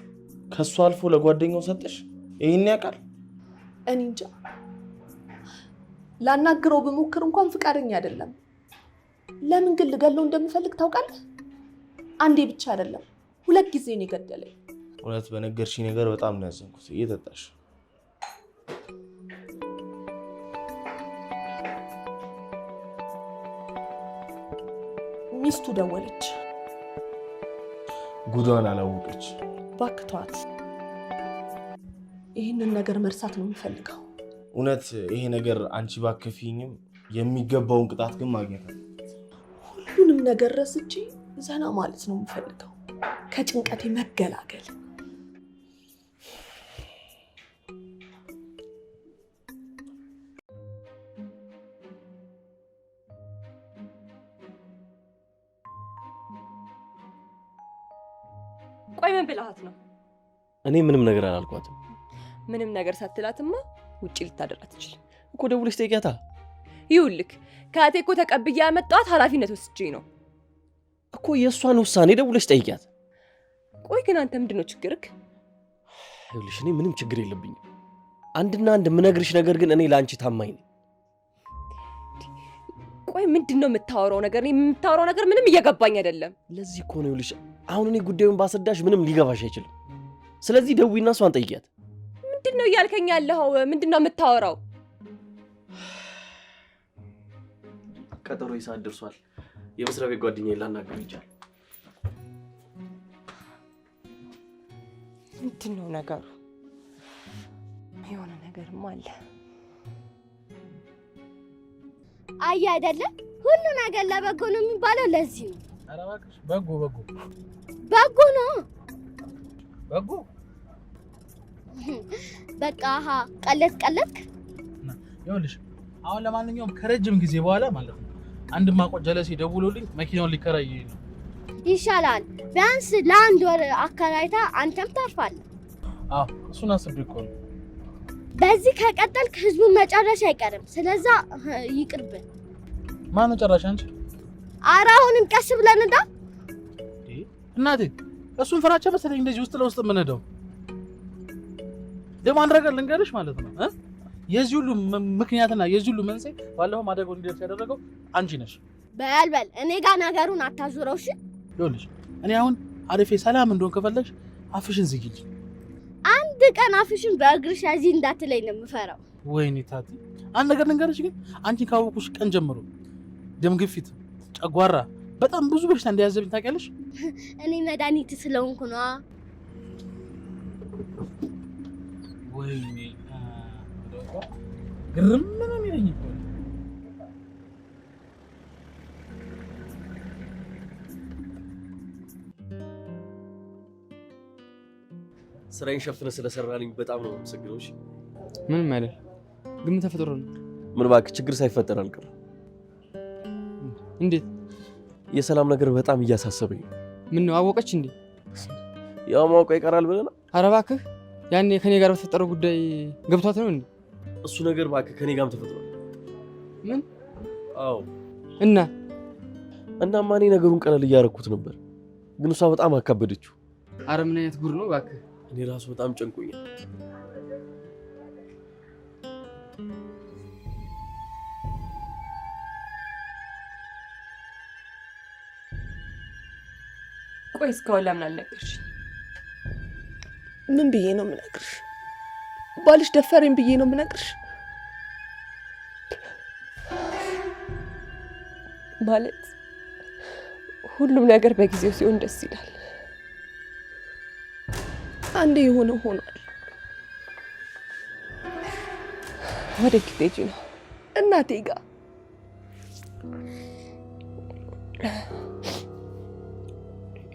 ከሱ አልፎ ለጓደኛው ሰጠሽ? ይሄን ያውቃል? እኔ እንጃ። ላናግረው ብሞክር እንኳን ፍቃደኛ አይደለም። ለምን ግን ልገለው እንደምፈልግ ታውቃለህ? አንዴ ብቻ አይደለም 2 ጊዜ ነው የገደለኝ። እውነት በነገርሽኝ ነገር በጣም ነው ያዘንኩት። እየጠጣሽ ሚስቱ ደወለች። ጉዷን አላወቀች። ባክቷት። ይህንን ነገር መርሳት ነው የምፈልገው። እውነት ይሄ ነገር አንቺ ባከፊኝም የሚገባውን ቅጣት ግን ማግኘት አለ። ሁሉንም ነገር ረስቼ ዘና ማለት ነው የምፈልገው። ከጭንቀቴ መገላገል። ቆይ ምን ብለሃት ነው? እኔ ምንም ነገር አላልኳትም። ምንም ነገር ሳትላትማ ውጪ ልታደር አትችልም እኮ። ደውለሽ ጠይቂያታ። ይኸውልህ ከአቴ እኮ ተቀብዬ ያመጣኋት ኃላፊነት ወስጄ ነው እኮ። የእሷን ውሳኔ ደውለሽ ጠይቂያት። ቆይ ግን አንተ ምንድነው ችግርክ? ይኸውልሽ እኔ ምንም ችግር የለብኝም። አንድና አንድ የምነግርሽ ነገር ግን እኔ ለአንቺ ታማኝ ነኝ። ቆይ ምንድነው የምታወራው ነገር? እኔ የምታወራው ነገር ምንም እየገባኝ አይደለም። ለዚህ እኮ ነው ይኸውልሽ አሁን እኔ ጉዳዩን ባስረዳሽ ምንም ሊገባሽ አይችልም። ስለዚህ ደዊና እሷን ጠይቂያት። ምንድነው እያልከኝ ያለኸው? ምንድነው የምታወራው? ቀጠሮ ሰዓት ደርሷል። የመስሪያ ቤት ጓደኛዬን ላናግረው ይቻላል። ምንድነው ነገሩ? የሆነ ነገርማ አለ። አይ አይደለም ሁሉ ነገር ለበጎ ነው የሚባለው ለዚህ ነው። ኧረ እባክሽ በጎ ነው በጎ። በቃ ቀለድክ። ይኸውልሽ አሁን ለማንኛውም ከረጅም ጊዜ በኋላ ማለት ነው አንድ ማቆ ጀለሴ ደውሎልኝ መኪናውን ሊከራይ ነው። ይሻላል ቢያንስ ለአንድ ወር አከራይታ አንተም ታርፋለህ። አዎ እሱን አስቤ እኮ ነው። በዚህ ከቀጠልክ ህዝቡን መጨረሻ አይቀርም። ስለዛ ይቅርብን። ማን ጨራሽ አንቺ? ኧረ አሁንም ቀስ ብለን እንዳ እናቴ እሱን ፍራቻ መሰለኝ እንደዚህ ውስጥ ለውስጥ የምንሄደው። ደግሞ አንድ ነገር ልንገርሽ ማለት ነው የዚህ ሁሉ ምክንያትና የዚህ ሁሉ መንስኤ ባለፈው ማደጎ እንዲደርስ ያደረገው አንቺ ነሽ። በል እኔ ጋር ነገሩን አታዙረው እሺ። ይኸውልሽ እኔ አሁን አሪፌ ሰላም እንደሆን ከፈለግሽ አፍሽን ዝጊልኝ። አንድ ቀን አፍሽን በእግርሽ ያዚህ እንዳትለኝ ነው የምፈራው። ወይኔ ታቲ አንድ ነገር ልንገርሽ ግን አንቺ ካወኩሽ ቀን ጀምሮ ደም ግፊት፣ ጨጓራ በጣም ብዙ በሽታ እንደያዘብኝ ታውቂያለሽ። እኔ መድኃኒት ስለሆንኩ ነው። ወይኔ ግርም ነው የሚለኝ እኮ። ስራዬን ሸፍነ ስለሰራልኝ በጣም ነው የምሰግነው። እሺ ምንም አይደል፣ ግን ተፈጥሮ ነው። ምን እባክህ ችግር ሳይፈጠር አልቀርም። እንዴት? የሰላም ነገር በጣም እያሳሰበኝ ነው። ምን ነው አወቀች እንዴ? ያው ማውቀው ይቀራል ብለህ ነው? ኧረ እባክህ ያኔ ከኔ ጋር በተፈጠረው ጉዳይ ገብቷት ነው እንዴ? እሱ ነገር እባክህ ከኔ ጋርም ተፈጥሯል። ምን? አዎ። እናማ እኔ ነገሩን ቀለል እያደረኩት ነበር፣ ግን እሷ በጣም አካበደችው። ኧረ ምን አይነት ጉድ ነው እባክህ። እኔ ራሱ በጣም ጨንቆኛል። ቆይ እስካሁን ለምን አልነገርሽ? ምን ብዬ ነው የምነግርሽ? ባልሽ ደፈረኝ ብዬ ነው የምነግርሽ? ማለት ሁሉም ነገር በጊዜው ሲሆን ደስ ይላል። አንዴ የሆነ ሆኗል። ወደ ጊዜ ነው እናቴ ጋር።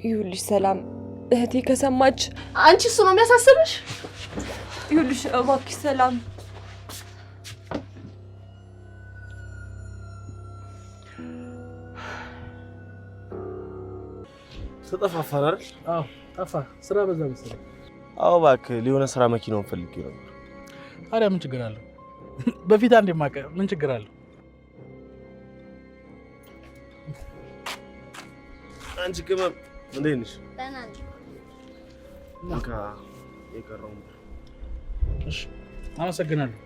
ይኸውልሽ ሰላም እህቴ ከሰማች አንቺ እሱ ነው የሚያሳስብሽ? ይኸውልሽ እባክሽ ሰላም ተጠፋፋን አይደል? አዎ ጠፋ። ስራ በዛ መሰለኝ። አዎ እባክህ ሊሆነ ስራ መኪናውን ፈልጌ ነበር። ታዲያ ምን ችግር አለው? በፊት አንዴ ማቀ ምን ችግር አለው? አንቺ ቅመም እንዴት ነሽ? ደህና ነኝ። እንካ የቀረውን። እሺ አመሰግናለሁ።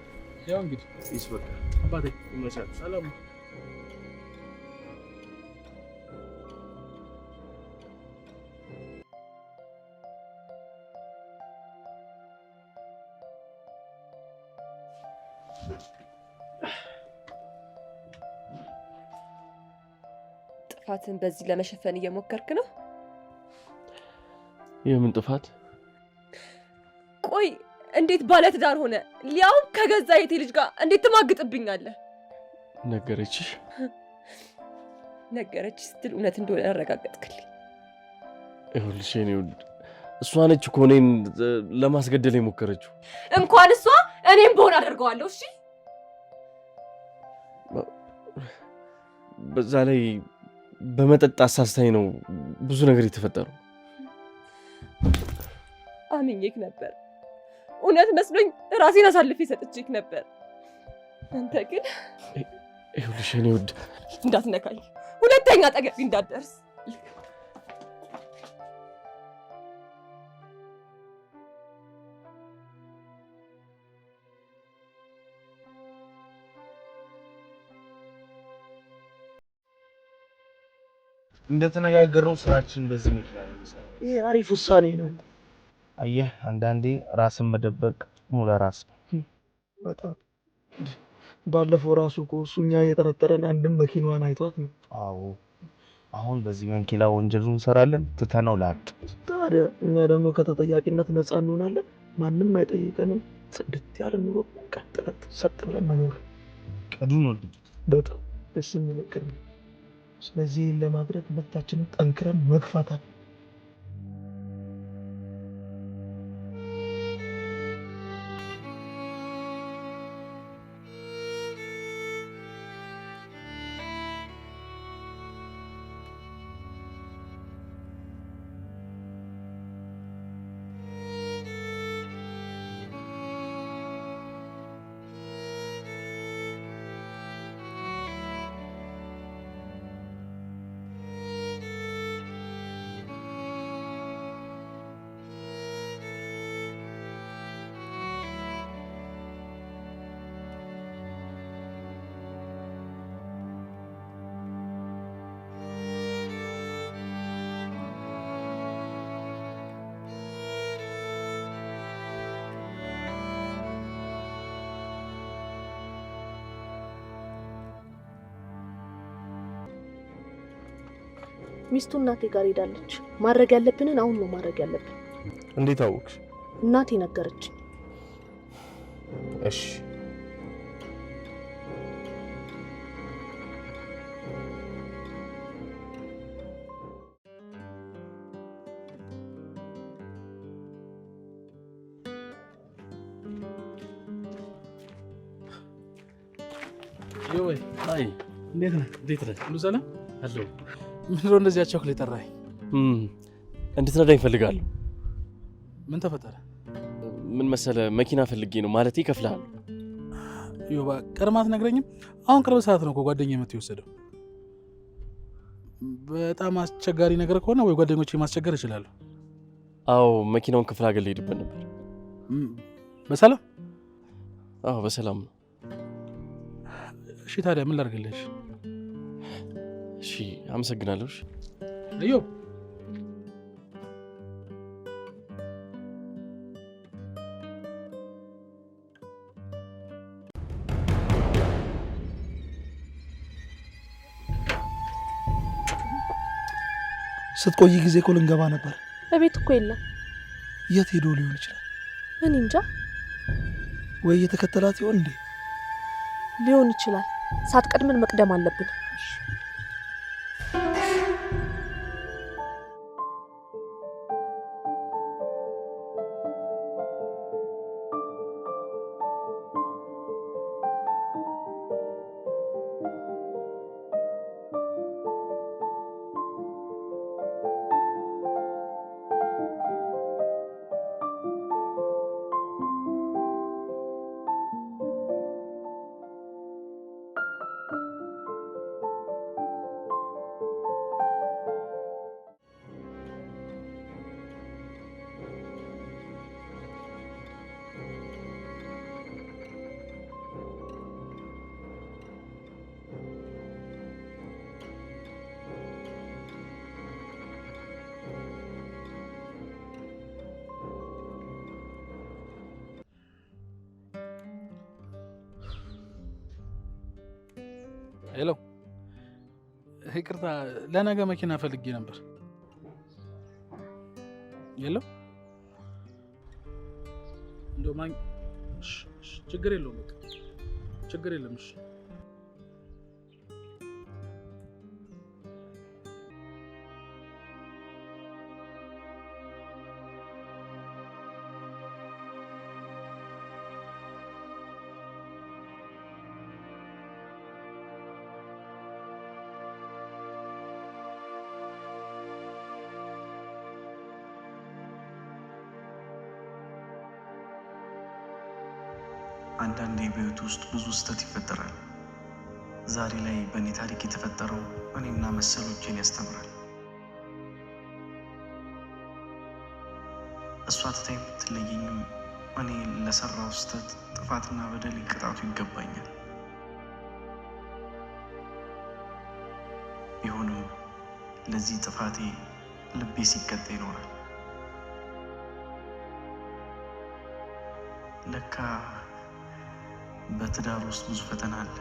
ያው እንግዲህ ይስበቃ አባቴ ይመቻል። ሰላም ጥፋትን በዚህ ለመሸፈን እየሞከርክ ነው? የምን ጥፋት? ቆይ እንዴት ባለትዳር ሆነ ሊያውም ከገዛ የቴ ልጅ ጋር እንዴት ትማግጥብኛለህ? ነገረችሽ? ነገረች ስትል እውነት እንደሆነ ያረጋገጥክልኝ። ይኸውልሽ የኔ ውድ እሷ ነች እኮ እኔን ለማስገደል የሞከረችው። እንኳን እሷ እኔም በሆን አደርገዋለሁ። እሺ በዛ ላይ በመጠጥ አሳስታኝ ነው ብዙ ነገር የተፈጠረው። አምኜክ ነበር። እውነት መስሎኝ ራሴን አሳልፌ ሰጥቼክ ነበር። አንተ ግን ይኸውልሽ የኔ ውድ እንዳትነካኝ፣ ሁለተኛ አጠገቤ እንዳትደርስ። እንደተነጋገርነው ስራችን በዚህ ምክንያት ነው የሚሰራው። ይሄ አሪፍ ውሳኔ ነው። አየህ አንዳንዴ ራስን መደበቅ ሙሉ ራስ በጣም ባለፈው ራሱ እኮ እሱኛ የጠረጠረን አንድም መኪናዋን አይቷት ነው። አዎ አሁን በዚህ መኪና ወንጀሉን እንሰራለን ትተነው ላጥ። ታዲያ እኛ ደግሞ ከተጠያቂነት ነፃ እንሆናለን። ማንም አይጠይቀንም። ጽድት ያለ ኑሮ ቀጥለት ሰጥ ብለን መኖር ቀዱን ወድ በጣም ደስ የሚል እቅድ ነው። ስለዚህ ለማድረግ ሁለታችንን ጠንክረን መግፋት አለ። ሚስቱ እናቴ ጋር ሄዳለች። ማድረግ ያለብንን አሁን ነው ማድረግ ያለብን። እንዴት አወቅሽ? እናቴ ነገረች። እሺ ይወይ አይ እንዴት ነህ? እንዴት ነህ? ሁሉ ሰላም አለሁ። ምንድን ነው እንደዚህ አቸኩለህ የጠራኸኝ? እንድትረዳኝ እፈልጋለሁ። ምን ተፈጠረ? ምን መሰለህ መኪና ፈልጌ ነው ማለት ይከፍልሃል። ዮባ ቀድማ አትነግረኝም? አሁን ቅርብ ሰዓት ነው እኮ ጓደኛዬ መጥቶ የወሰደው። በጣም አስቸጋሪ ነገር ከሆነ ወይ ጓደኞቼ ማስቸገር እችላለሁ። አዎ መኪናውን ክፍለ ሀገር ልሄድበት ነበር። በሰላም? አዎ በሰላም ነው። እሺ ታዲያ ምን ላድርግልሽ? እሺ አመሰግናለሁ። እዮ ስትቆይ ጊዜ እኮ ልንገባ ነበር። በቤት እኮ የለም። የት ሄዶ ሊሆን ይችላል? እኔ እንጃ። ወይ እየተከተላት ይሆን እንዴ? ሊሆን ይችላል። ሳትቀድመን መቅደም አለብን። ሄሎ፣ ይቅርታ ለነገ መኪና ፈልጌ ነበር። የለም እንደው ማን ችግር የለውም፣ በቃ ችግር የለም። እሺ አንዳንዴ በህይወት ውስጥ ብዙ ስህተት ይፈጠራል። ዛሬ ላይ በእኔ ታሪክ የተፈጠረው እኔና መሰሎቼን ያስተምራል። እሷ ትታኝ ብትለየኝም እኔ ለሰራው ስህተት ጥፋትና በደል ቅጣቱ ይገባኛል። ቢሆንም ለዚህ ጥፋቴ ልቤ ሲቀጣ ይኖራል። ለካ በትዳር ውስጥ ብዙ ፈተና አለ።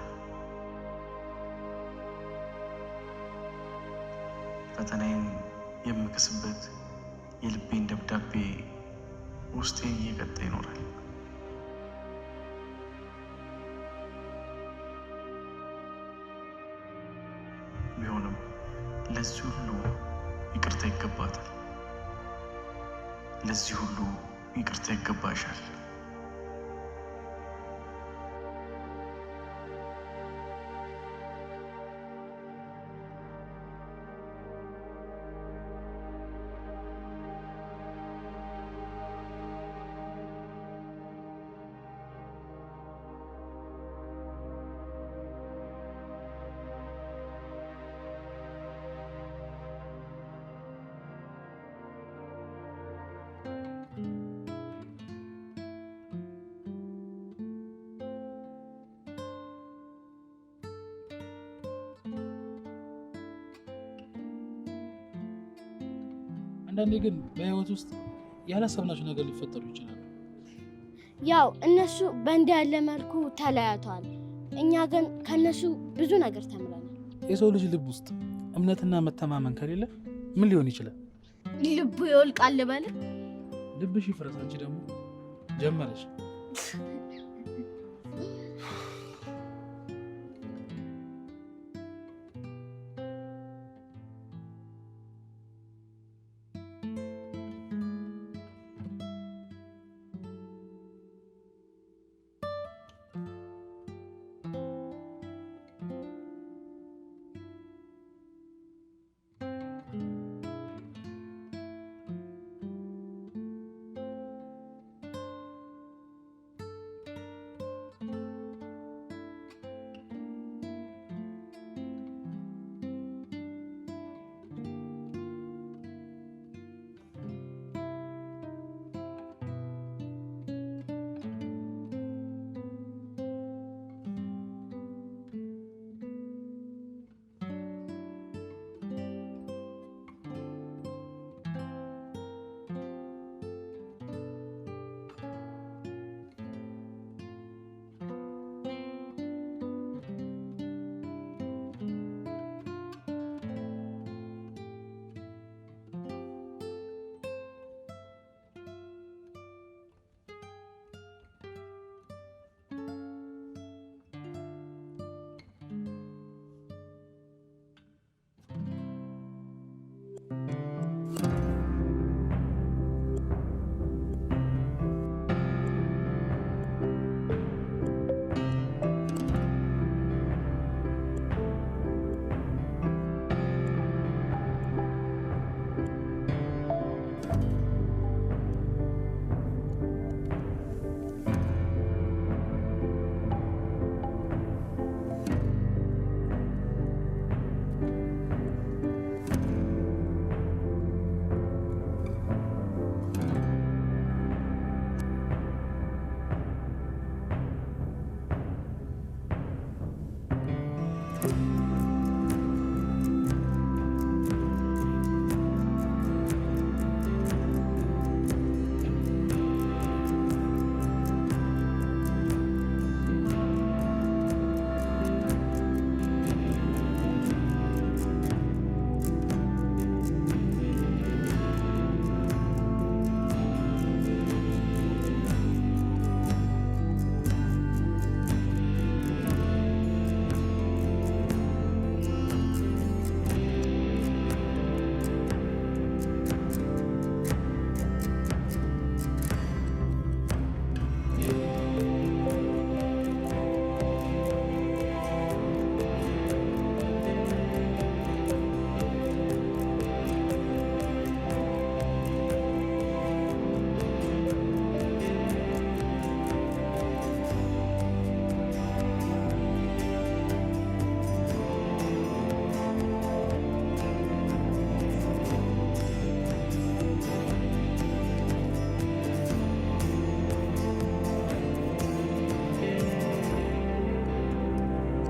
ፈተናዬን የምክስበት የልቤን ደብዳቤ ውስጤን እየቀጣ ይኖራል። ቢሆንም ለዚህ ሁሉ ይቅርታ ይገባታል። ለዚህ ሁሉ ይቅርታ ይገባሻል። አንዳንዴ ግን በህይወት ውስጥ ያላሰብናቸው ነገር ሊፈጠሩ ይችላሉ። ያው እነሱ በእንዲህ ያለ መልኩ ተለያይተዋል። እኛ ግን ከነሱ ብዙ ነገር ተምረናል። የሰው ልጅ ልብ ውስጥ እምነትና መተማመን ከሌለ ምን ሊሆን ይችላል? ልቡ ይወልቃል በለ። ልብሽ ይፍረስ። አንቺ ደግሞ ጀመረሽ።